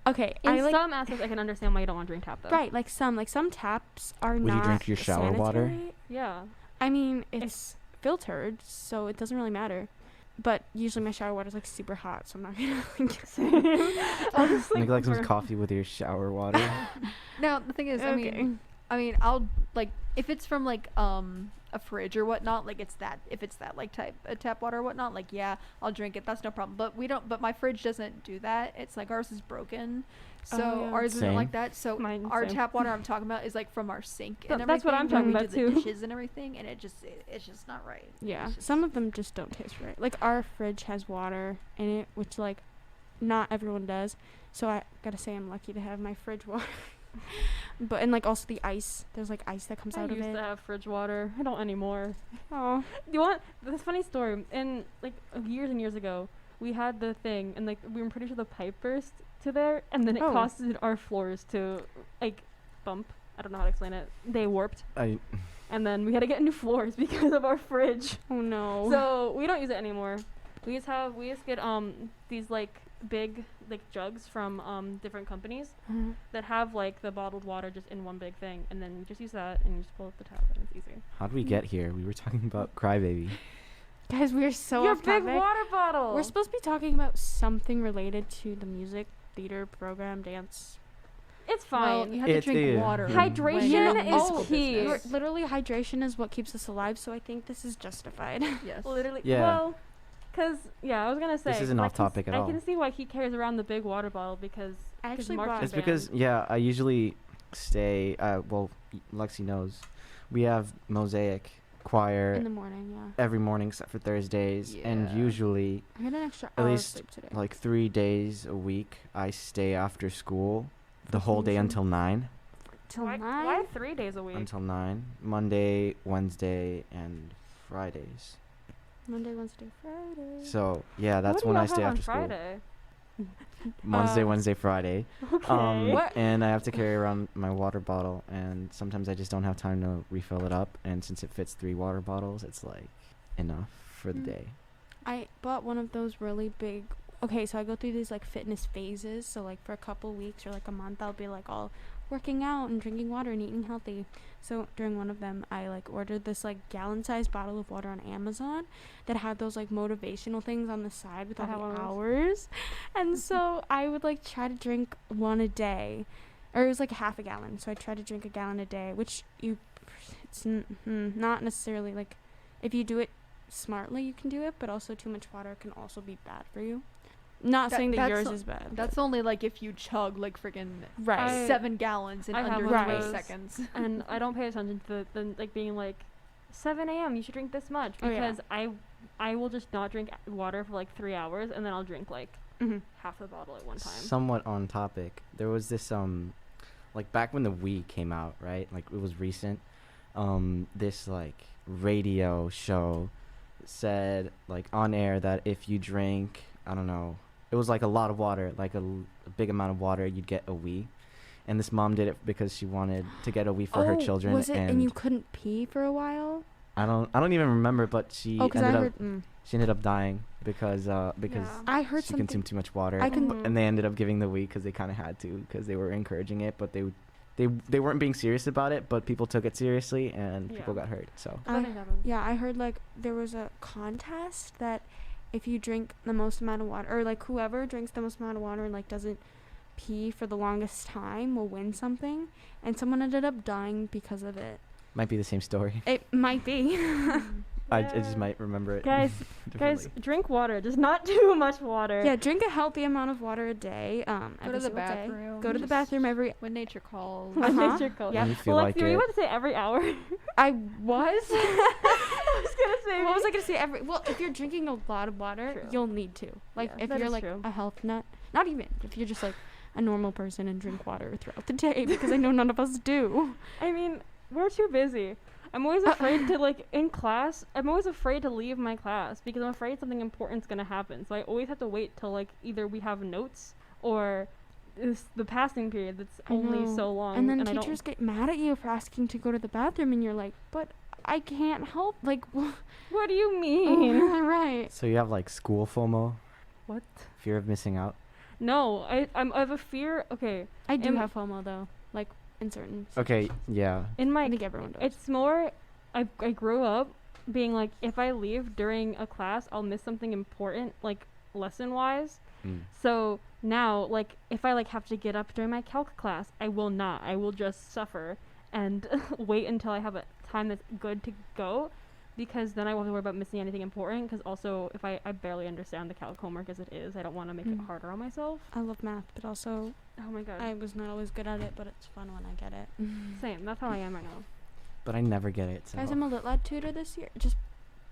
okay, In I like some aspects, I can understand why you don't want to drink tap though. right. Like some taps are Would you not. drink your shower water? sanitary. Yeah. I mean, it's filtered, so it doesn't really matter. But usually my shower water is like super hot, so I'm not gonna I'll just make like some for- coffee with your shower water. Now the thing is, I mean, I'll like if it's from like a fridge or whatnot, like if it's that like type of tap water or whatnot, like yeah, I'll drink it. That's no problem. But we don't. But my fridge doesn't do that. It's like ours is broken, so yeah. ours isn't Same. like that. So Mine, our same. tap water I'm talking about is like from our sink and everything. That's what I'm when talking we about, do the too. dishes and everything, and it's just not right. yeah, It's just- some of them just don't taste right. Like our fridge has water in it, which like not everyone does. So I gotta say I'm lucky to have my fridge water. But and like also the ice, there's like ice that comes I out of used it. to have fridge water. I don't anymore. Oh, You want this funny story? And like years and years ago, we had the thing, and like we were pretty sure the pipe burst to there, and then it Oh. caused our floors to like bump. I don't know how to explain it. They warped, and then we had to get new floors because of our fridge. oh no. So we don't use it anymore. We just get these like big like jugs from different companies Mhm. that have like the bottled water just in one big thing, and then you just use that and you just pull up the tap and it's easy. How'd we get here? We were talking about Crybaby. Guys, we're so Your off big topic. water bottle. We're supposed to be talking about something related to the music, theater, program, dance. It's Well, fine. you have to It drink is. water. Hydration when you're in is musical key. business. Literally, hydration is what keeps us alive, so I think this is justified. Yes. Literally. Yeah. Well, because I was gonna say isn't I off can topic at I all. can see why he carries around the big water bottle because I actually Mark's brought- a It's because band. I usually stay. Well, Lexi knows. We have Mosaic choir in the morning, yeah. every morning except for Thursdays, and Yeah. usually I got an extra At hour least, of sleep today. like 3 days a week I stay after school the whole day Amazing. until 9. Till why 9? 3 days a week? Until 9. Monday, Wednesday, and Fridays. Monday, Wednesday, Friday. So yeah, that's what do when y'all I stay have after school. on Friday? Wednesday, Friday. Okay. What? And I have to carry around my water bottle, and sometimes I just don't have time to refill it up. And since it fits 3 water bottles, it's like enough for the Mm. day. I bought one of those really big. Okay, so I go through these like fitness phases. So like for a couple weeks or like a month, I'll be like all working out and drinking water and eating healthy. So during one of them, I like ordered this like gallon-sized bottle of water on Amazon that had those like motivational things on the side with I all have one the of those. hours. And so I would like try to drink one a day, or it was like half a gallon. So I tried to drink a gallon a day, which it's not necessarily like if you do it smartly you can do it, but also too much water can also be bad for you. Not saying that yours is bad. That's only like if you chug like friggin' right. 7 gallons in I have under one of 3 those. seconds. And I don't pay attention to the like being like 7 a.m. you should drink this much, Oh, yeah. because I will just not drink water for like 3 hours, and then I'll drink like Mm-hmm. half the bottle at one time. Somewhat on topic. There was this like back when the Wii came out, right? Like it was recent. This like radio show said like on air that if you drink, I don't know, it was like a lot of water, like a big amount of water, you'd get a Wii. And this mom did it because she wanted to get a Wii for her children. Was it and you couldn't pee for a while? I don't even remember, but she Oh, because I ended up heard. she ended up dying because Yeah. I heard she something. consumed too much water. I can. Mhm. And they ended up giving the Wii because they kind of had to, because they were encouraging it, but they weren't being serious about it, but people took it seriously and people Yeah. got hurt. So I- Nothing happened. Yeah, I heard like there was a contest that if you drink the most amount of water, or like whoever drinks the most amount of water and like doesn't pee for the longest time will win something, and someone ended up dying because of it. might be the same story. It might be. I just might remember it. Guys, differently. drink water. Just not too much water. Yeah, drink a healthy amount of water a day. Go Every to the single day. bathroom. Go to the just bathroom every. when nature calls. When Uh-huh. nature calls. Yeah. When you feel Well, like were you it. about to say every hour? I was. I was gonna say. What was I gonna say? Well, if you're drinking a lot of water, True. you'll need to. Like, Yeah, if that you're is like true. a health nut, not even. If you're just like a normal person and drink water throughout the day, because I know none of us do. I mean, we're too busy. I'm always afraid to like in class. I'm always afraid to leave my class because I'm afraid something important's gonna happen. So I always have to wait till like either we have notes or the passing period that's I only know. so long. And then I teachers get mad at you for asking to go to the bathroom, and you're like, but I can't help. Like, What do you oh, mean? right. So you have like school FOMO, What? fear of missing out. No, I have a fear. Okay, I do Am- have FOMO though, like in certain. Okay, yeah. in my I think everyone does. it's more. I grew up being like, if I leave during a class, I'll miss something important, like lesson wise. Mm. So now, like, if I like have to get up during my calc class, I will not. I will just suffer and wait until I have a time that's good to go, because then I won't have to worry about missing anything important. Because also, if I barely understand the calc homework as it is, I don't want to make it Mm. harder on myself. I love math, but also Oh my god. I was not always good at it, but it's fun when I get it. Same. That's how I am right now. But I never get it. So Guys, I'm a Lit Lab tutor this year. Just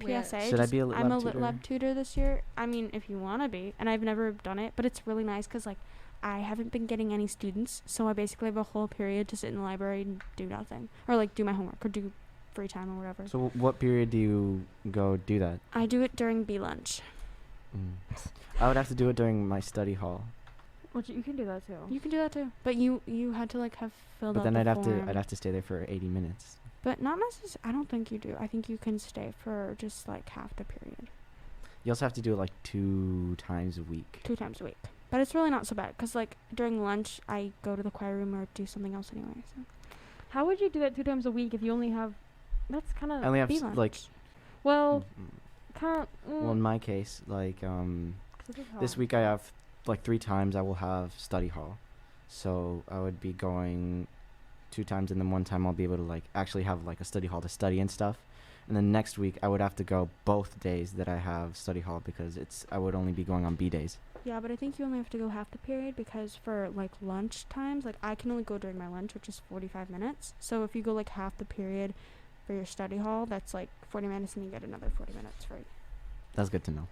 Where- PSA. Should I just- be a Lit I'm Lab a Lit tutor? Lab tutor this year. I mean, if you want to be. And I've never done it, but it's really nice because, like, I haven't been getting any students. So I basically have a whole period to sit in the library and do nothing. Or, like, do my homework or do free time or whatever. So what period do you go do that? I do it during B lunch. I would have to do it during my study hall, Which you can do that too. You can do that too. But you had to, like, have filled but out then the I'd form. have to stay there for 80 minutes. But not necessarily. I don't think you do. I think you can stay for just, like, half the period. You also have to do it like 2 times a week. 2 times a week. But it's really not so bad because, like, during lunch, I go to the choir room or do something else anyway. So. How would you do that 2 times a week if you only have? That's kind I of only have B like lunch. well, mm, kind of. well, in my case, like this week I have like 3 times I will have study hall, so I would be going 2 times, and then 1 time I'll be able to like actually have like a study hall to study and stuff. And then next week I would have to go both days that I have study hall because I would only be going on B days. Yeah, but I think you only have to go half the period because for, like, lunch times, like, I can only go during my lunch, which is 45 minutes. So if you go, like, half the period for your study hall, that's, like, 40 minutes, and you get another 40 minutes free. That's good to know.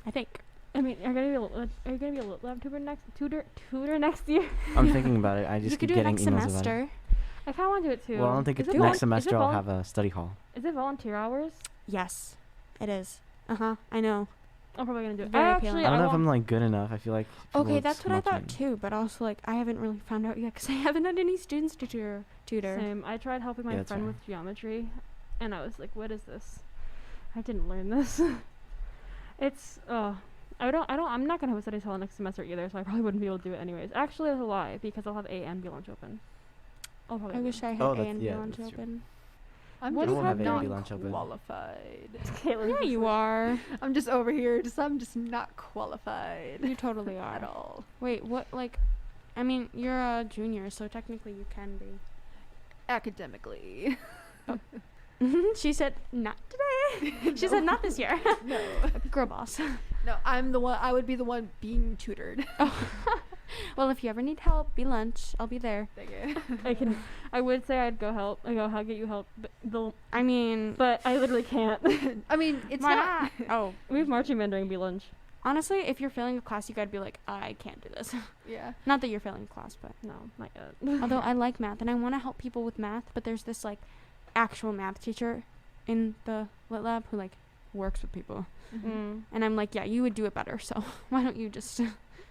I think. I mean, are you gonna be a lit lab tutor next year? I'm thinking about it. I You just could keep do it getting next emails about it. semester. I kind of want to do it too. Well, I don't think Is it's it next vol- semester is it I'll vol- have a study hall. Is it volunteer hours? Yes, it is. Uh-huh, I know. I'm probably gonna do it. Very I appealing. actually, I don't know if want- I'm like good enough. I feel like people Okay, would that's what I smudge thought me. too, but also, like, I haven't really found out yet because I haven't had any students to tutor. Same. I tried helping my Yeah, that's friend fair. with geometry, and I was like, "What is this? I didn't learn this." It's I'm not gonna have a study hall next semester either, so I probably wouldn't be able to do it anyways. Actually, that's a lie because I'll have A and B lunch open. I'll probably. I do wish it. I had Oh, A that's- and B yeah, lunch that's true. open. I'm What just do you have not A&B lunch open? qualified. Caitlin, Yeah, you are. I'm just over here. I'm just not qualified You totally at are. all. Wait, what, like, I mean, you're a junior, so technically you can be. Academically. She said, not today. She said, not this year. No. Girl boss. No, I'm the one. I would be the one being tutored. Well, if you ever need help, be lunch. I'll be there. Okay. I would say I'd go help. I go, how get you help? I mean, But I literally can't. I mean, it's why not. not? Oh, We have marching band during B-lunch. honestly, if you're failing a class, you gotta be like, I can't do this. Yeah. Not that you're failing a class, but No, not yet. although I like math and I want to help people with math, but there's this like actual math teacher in the lit lab who like works with people, Mm. and I'm like, yeah, you would do it better. So why don't you just?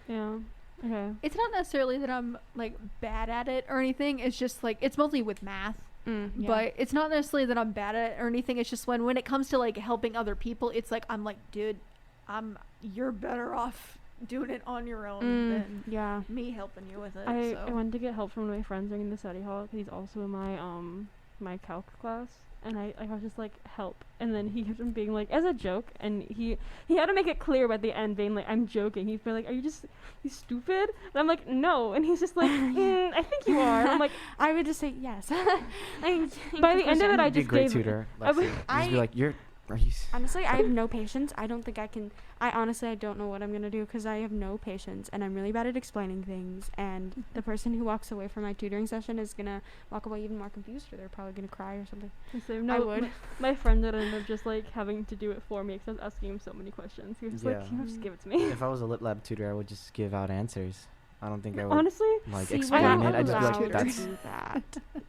Yeah. Okay. It's not necessarily that I'm like bad at it or anything. It's just like it's mostly with math. Yeah. But it's not necessarily that I'm bad at it or anything. It's just when it comes to like helping other people, it's like I'm like, dude, you're better off doing it on your own than yeah. me helping you with it. I so. wanted to get help from one of my friends during the study hall because he's also in my my calc class, and I was just like, help, and then he kept on being like, as a joke, and he had to make it clear by the end, being like, I'm joking. He'd be like, are you stupid? And I'm like, no, and he's just like, I think you are. And I'm like, I would just say yes. Like, by the end of it, I You'd be a just great gave. tutor. I would- Lexi. You'd just be like, are you? honestly, I have no patience. I don't think I can. I honestly don't know what I'm gonna do because I have no patience and I'm really bad at explaining things. And the person who walks away from my tutoring session is gonna walk away even more confused, or they're probably gonna cry or something. So, I no, would. My friend would end up just like having to do it for me because I was asking him so many questions. He was just like, Yeah. can you just give it to me? If I was a lit lab tutor, I would just give out answers. I don't think I would Honestly, like See, we're explain not it. I'd just be allowed like, to that's do that.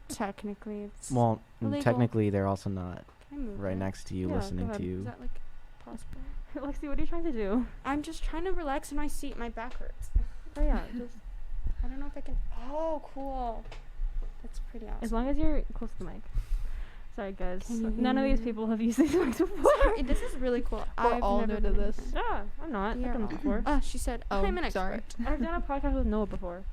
Technically, it's well. illegal. Technically, they're also not Can I move right it? next to you, Yeah, listening go to ahead. you. Is that like possible? Lexi, what are you trying to do? I'm just trying to relax in my seat. My back hurts. Oh yeah, just I don't know if I can. Oh, cool. That's pretty awesome. as long as you're close to the mic. Sorry guys, Can you none of hear these me? people have used these mics before. Sorry, this is really cool. We're I've all never new to been this. in Yeah, I'm not. We I've are done all- this before. She said, Oh, I'm an sorry. expert. I've done a podcast with Noah before.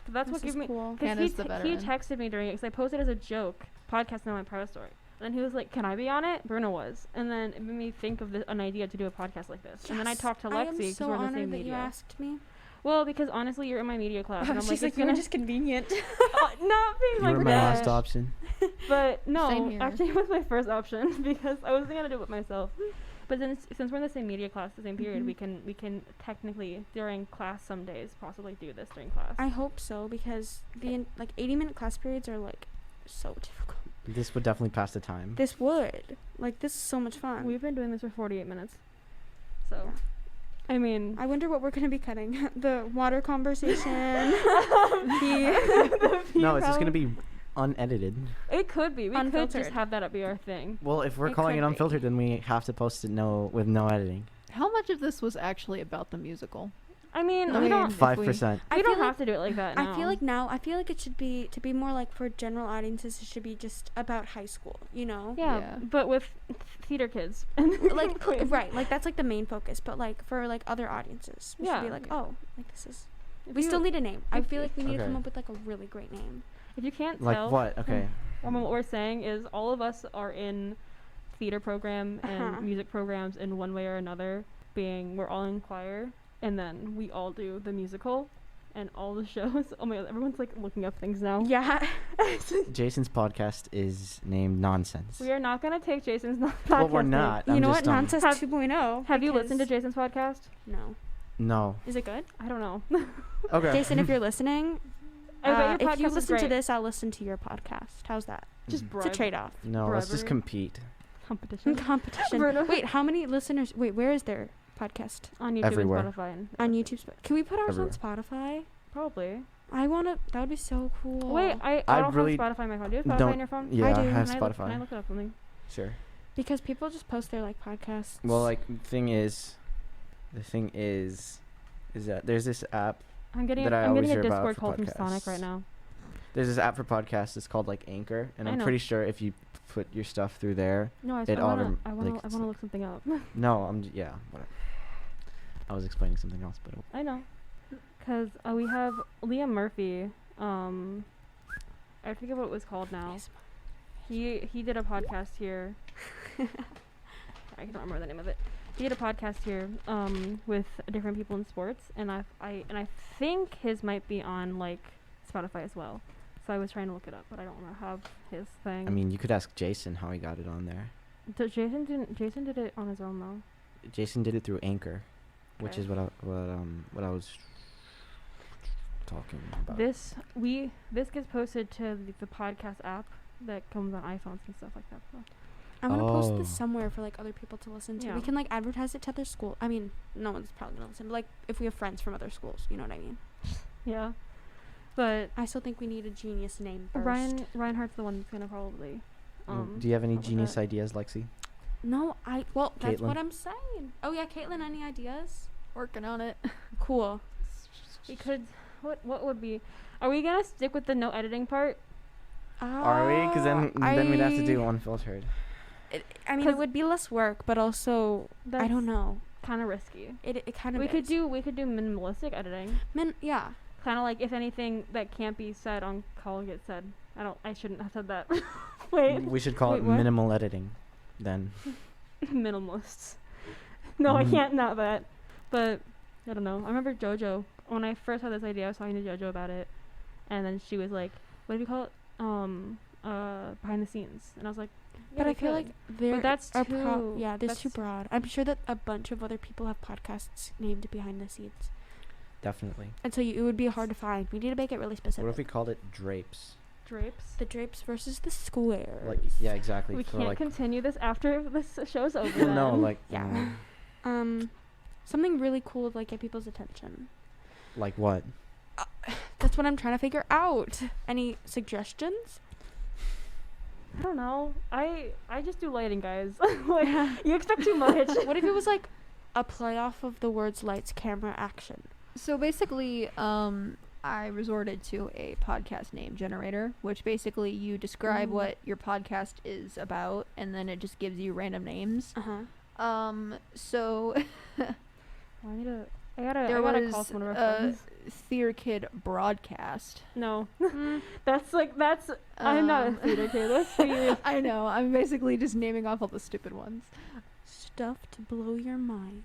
But that's what This gave is me. cool. Because Hannah's the veteran. he texted me during it because I posted as a joke podcast on my private story. And he was like, "Can I be on it?" Bruno was, and then it made me think of an idea to do a podcast like this. And then I Yes. talked to I Lexi am because so we're in the honored same that you media. asked me. Well, because honestly, you're in my media class, and I'm She's like, it's you were gonna just convenient. not being You like were my that. last option. But Same no, here. actually, it was my first option because I wasn't gonna do it myself. But since we're in the same media class, the same period, Mhm. we can technically during class some days possibly do this during class. I hope so because like 80-minute class periods are like so difficult. This would definitely pass the time. This would this is so much fun. We've been doing this for 48 minutes. So, Yeah. I mean, I wonder what we're gonna be cutting. The water conversation. No, it's just gonna be unedited. it could be. We could Unfiltered. just have that be our thing. Well, if we're It calling it could be. unfiltered, then we have to post it with no editing. How much of this was actually about the musical? I mean, I we don't. mean, 5%. I We don't feel have to do it like that. I feel like now. I feel like it should be to be more like for general audiences. It should be just about high school. You know. Yeah, Yeah. but with theater kids. Like right, like that's like the main focus. But like for like other audiences, we should be Yeah. like, oh, like this is. If We you- still need a name. I if feel you- like we need to Okay. come up with like a really great name. If you can't Like tell, what? Okay. what we're saying is all of us are in theater program and Uh-huh. music programs in one way or another. Being we're all in choir, and then we all do the musical, and all the shows. Oh my god, everyone's like looking up things now. Yeah. Jason's podcast is named Nonsense. We are not gonna take Jason's podcast. Well, we're name. not. You I'm know just, what? Nonsense Have- 2.0. Have you listened to because- Jason's podcast? No. No. Is it good? I don't know. Okay. Jason, if you're listening, I bet your if you podcast is listen to great. this, I'll listen to your podcast. How's that? Just Mm. bribe. It's a trade-off. No, let's just bribery. compete. competition Competition. Bruno. Wait, how many listeners? Wait, where is their podcast? on YouTube Everywhere. and Spotify. And On YouTube. Can we put ours Everywhere. on Spotify? Probably. I wanna. That would be so cool. Wait, I I don't really have Spotify on my phone. Do you have Spotify don't- on your phone? Yeah, I do. have Can Spotify. Can I look it up something? Sure. Because people just post their like podcasts. Well, like the thing is that there's this app. I'm getting That I I'm getting always a hear about Discord for call from Sonic podcasts. right now. There's this app for podcasts. It's called like Anchor, and I I'm know. pretty sure if you put your stuff through there. No, It I wanna autom- I wanna like, I it's wanna like- look something up. No, yeah, whatever. I was explaining something else, but I know. Cause we have Liam Murphy. I forget what it was called now. Yes. He did a podcast here. I don't remember the name of it. He did a podcast here with different people in sports, and I think his might be on like Spotify as well. So I was trying to look it up, but I don't have his thing. I mean, you could ask Jason how he got it on there. Jason did it on his own though. Jason did it through Anchor, which Okay. is what I was. talking about? This gets posted to the podcast app that comes on iPhones and stuff like that. So. I'm gonna post Oh. this somewhere for like other people to listen to. Yeah. We can like advertise it to other school. I mean, no one's probably gonna listen, but like if we have friends from other schools, you know what I mean. Yeah, but I still think we need a genius name first. Reinhardt's the one that's gonna probably. Do you have any help with genius that. ideas, Lexi? No, that's what Caitlin? I'm saying. Oh yeah, Caitlin, any ideas? Working on it. Cool. We could. What would be? Are we gonna stick with the no editing part? Are we? Because then we'd have to do unfiltered. I mean, it would be less work, but also I don't know. Kind of risky. It kind of. We could do minimalistic editing. Yeah. Kind of like if anything that can't be said on call gets said. I shouldn't have said that. Wait. We should call Wait, it what? minimal editing, then. Minimalists. No, I Mhm. can't not that. But I don't know. I remember JoJo when I first had this idea. I was talking to JoJo about it, and then she was like, "What do you call it? Behind the scenes." And I was like, yeah, But we I feel could. like there that's are too. yeah, there's too that's- broad. I'm sure that a bunch of other people have podcasts named Behind the Scenes, Definitely. and so it would be hard to find. We need to make it really specific. What if we called it drapes? Drapes. The drapes versus the squares. Like, yeah, exactly. We for can't like, continue this after this show's over. well, no, then. like, Yeah. Something really cool to like get people's attention. like what? That's what I'm trying to figure out. Any suggestions? I don't know. I just do lighting, guys. Like, you expect too much. What if it was like a play off of the words lights, camera, action? So basically, I resorted to a podcast name generator, which basically you describe what your podcast is about, and then it just gives you random names. So I gotta there call was some of our a friends. Theater Kid broadcast. No, that's. I'm not a theater kid. That's serious. I know. I'm basically just naming off all the stupid ones. Stuff to blow your mind.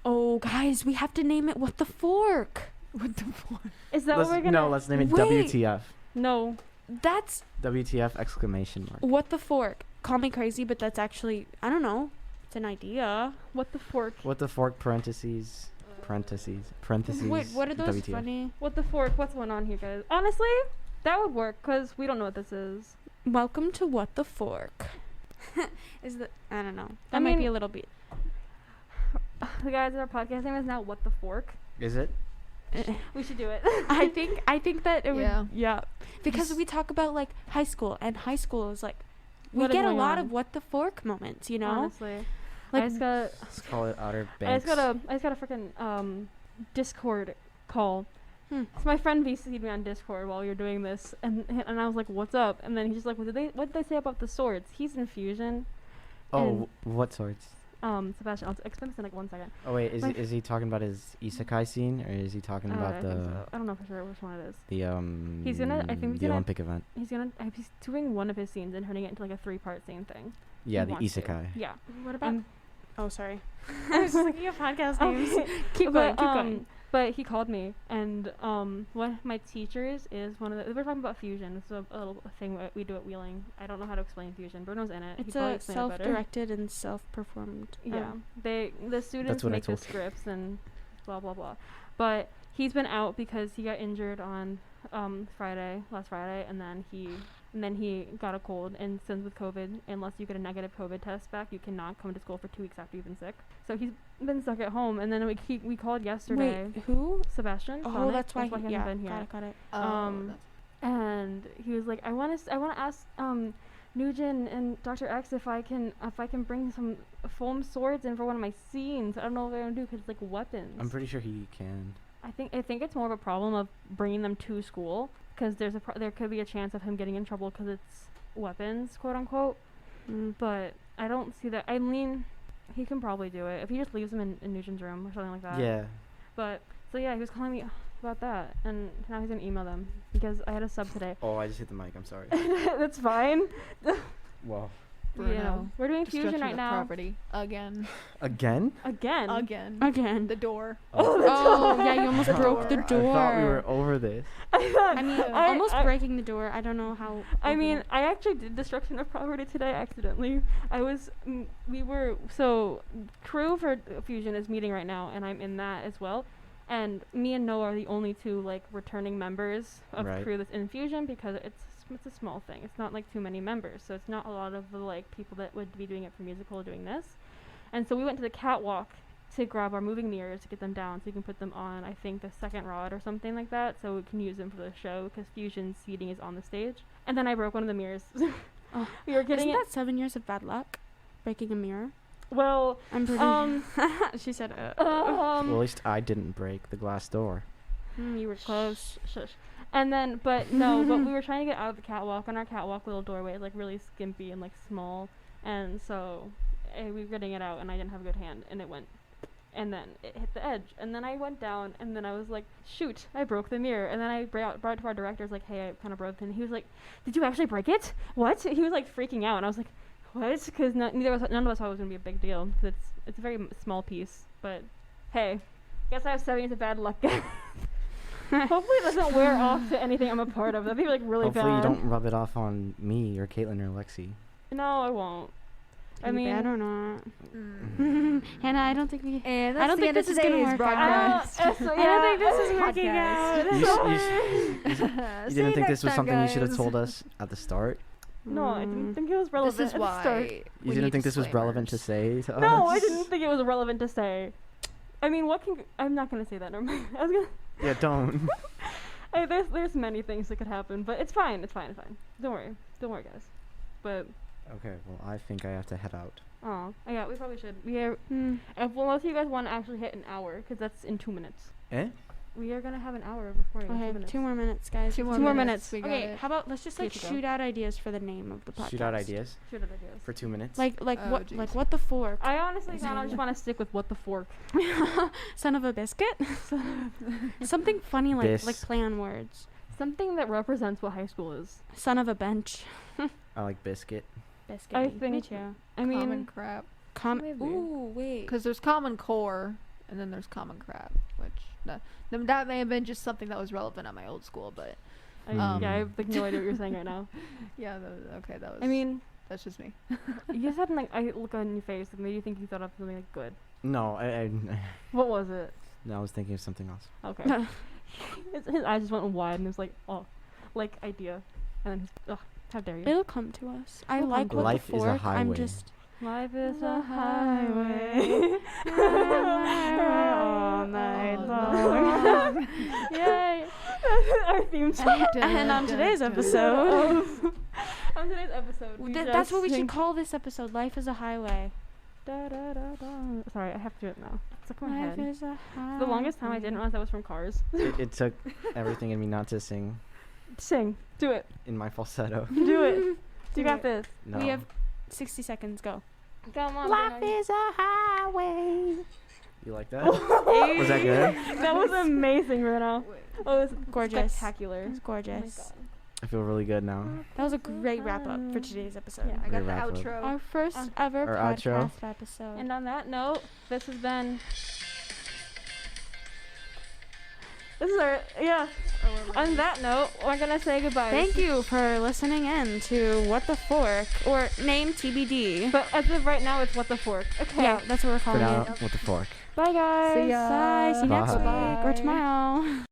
Oh, guys, we have to name it What the Fork. What the fuck? Is that what we're gonna? let's name it Wait. WTF. No. That's WTF exclamation mark. What the Fork. Call me crazy, but that's actually, I don't know. It's an idea. What the fork? What the fork parentheses. Wait, what are those WTF. funny? What the fork? What's going on here, guys? Honestly, that would work because we don't know what this is. Welcome to What the Fork. I don't know. That I might be mean- a little bit. The guys, our podcast name is now What the Fork. Is it? We should do it. I think that it Yeah. would, yeah, because we talk about like high school, and high school is like we What is get a going lot on? of what the fork moments, you know. Honestly, Like, I just got Let's call it Outer I Banks. just got a freaking Discord call. Hmm. So my friend VC'd me on Discord while you're doing this, and I was like, "What's up?" And then he's just like, "What did they say about the swords?" He's in Fusion. Oh, what sorts? Sebastian, I'll explain this in like 1 second. Oh wait, My is he talking about his isekai scene, or is he talking I about think the so. I don't know for sure which one it is. the I think he's the gonna- Olympic event? He's doing one of his scenes and turning it into like a 3-part scene thing. Yeah, He the wants to. isekai. Yeah. What about? Um, Oh, sorry. I was just thinking of podcast names. Keep but, going. But he called me, and one of my teachers is one of the. We're talking about Fusion. It's a little thing we do at Wheeling. I don't know how to explain Fusion. Bruno's in it. He'd It's probably a explain it better. self-directed and self-performed. Yeah, the students what I make the told. scripts and blah blah blah. But he's been out because he got injured on last Friday, and then he got a cold. And since with COVID, unless you get a negative COVID test back, you cannot come to school for 2 weeks after you've been sick. So he's been stuck at home. And then we called yesterday. Wait, who? Sebastian. Oh, Sonic, that's why. he hasn't Yeah, been here. got it. And he was like, I want to ask Nugent and Dr. X if I can bring some foam swords in for one of my scenes. I don't know what I'm gonna do because it's like weapons. I'm pretty sure he can. I think it's more of a problem of bringing them to school because there could be a chance of him getting in trouble because it's weapons, quote unquote. But I don't see that. I mean, he can probably do it if he just leaves them in Nugent's room or something like that. Yeah. But so yeah, he was calling me about that, and now he's gonna email them because I had a sub today. Oh, I just hit the mic. I'm sorry. That's fine. Well. Bruno, You know, we're doing Fusion destruction right of now. Property again. Again? Again. The door. Oh, yeah, you almost broke the I door. thought we were over this. I mean, I- almost I- breaking the door. I don't know how. I over mean, that. I actually did destruction of property today accidentally. So crew for Fusion is meeting right now, and I'm in that as well. And me and Noah are the only two like returning members of Right. crew that's in Fusion because it's a small thing. It's not like too many members, so it's not a lot of the like people that would be doing it for musical doing this. And so we went to the catwalk to grab our moving mirrors to get them down so we can put them on, I think, the second rod or something like that, so we can use them for the show because Fusion seating is on the stage. And then I broke one of the mirrors. Oh. We were getting Isn't it. that 7 years of bad luck? Breaking a mirror? Well, I'm pretty. She said, Well, at least I didn't break the glass door. you were close. Shush. And then, but no, but we were trying to get out of the catwalk, and our catwalk little doorway is like really skimpy and like small, and so we were getting it out, and I didn't have a good hand, and it went, and then it hit the edge, and then I went down, and then I was like, shoot, I broke the mirror, and then I brought it to our director, like, hey, I kind of broke it, and he was like, did you actually break it? What? He was like freaking out, and I was like, what? Because none of us thought it was gonna be a big deal, because it's a very small piece, but hey, guess I have 7 years of bad luck. Hopefully it doesn't wear off to anything I'm a part of. That'd be like really Hopefully bad. you don't rub it off on me or Caitlin or Lexi. No, I won't. I mean, bad or not. Mm. Hannah, I don't think we. And I don't think this is gonna work out. I don't think this is working out. You didn't think this was something you should have told us at the start? No, I didn't think it was relevant This is at the start. why You didn't think this was relevant to say to us? No, I didn't think it was relevant to say. I mean, I'm not gonna say that. Never mind. I was gonna. Yeah, don't. There's many things that could happen, but it's fine. It's fine. Don't worry, guys. But Okay, well, I think I have to head out. oh, yeah, we probably should. We are. Well, unless you guys want to actually hit an hour, because that's in 2 minutes. Eh? We are gonna have an hour of recording. in 2 Okay, minutes. 2 more minutes, guys. Two more minutes. We got Okay, it. how about let's just like Here you go. shoot out ideas for the name of the podcast. Shoot out ideas Shoot out ideas. for 2 minutes? Like Oh, what? jeez. Like what the fork? I honestly kind of just want to stick with what the fork. Son of a biscuit. Something funny like Bis. play on words. Something that represents what high school is. Son of a bench. I like biscuit. Biscuit. I Me think- too. I mean, Common crap. Maybe. Ooh, wait. Because there's common core, and then there's common crap, which that may have been just something that was relevant at my old school, but yeah, I have like no idea what you're saying right now. yeah, okay, that was. I mean, that's just me. you just had like I look on your face that made you think you thought of something like good. No, What was it? no, I was thinking of something else. Okay. his eyes just went wide and it was like, oh, like idea, and then ugh, how dare you? It'll come to us. I It'll like come what to Life the is a fork. I'm highway. just. Life is a highway. All night long. Yay! Our theme song. And on today's episode, On today's episode, we that's what we just should call this episode. Life is a highway. Da, da, da, da. Sorry, I have to do it now. It's like my Life head. is a highway. The longest time I didn't realize that was from Cars. It took everything in me not to sing Sing. Do it. in my falsetto. Do it. Do You got it. this. No. We have 60 seconds. Go. Come on. Life Bruno. is a highway. You like that? Was that good? That was amazing, Bruno. Wait. Oh, it was Gorgeous. spectacular. It's Oh my gorgeous. God. I feel really good now. That was a great wrap up for today's episode. Yeah. I got Great the wrap up. outro. Our first Uh, ever Our outro. podcast episode. And on that note, this has been. This is our On that note, we're gonna say goodbye. Thank you for listening in to What the Fork, or name TBD. But as of right now, it's what the fork. Okay. Yeah, that's what we're For calling now, it. with the fork. Bye guys. See ya. Bye. See you next Bye. week or tomorrow.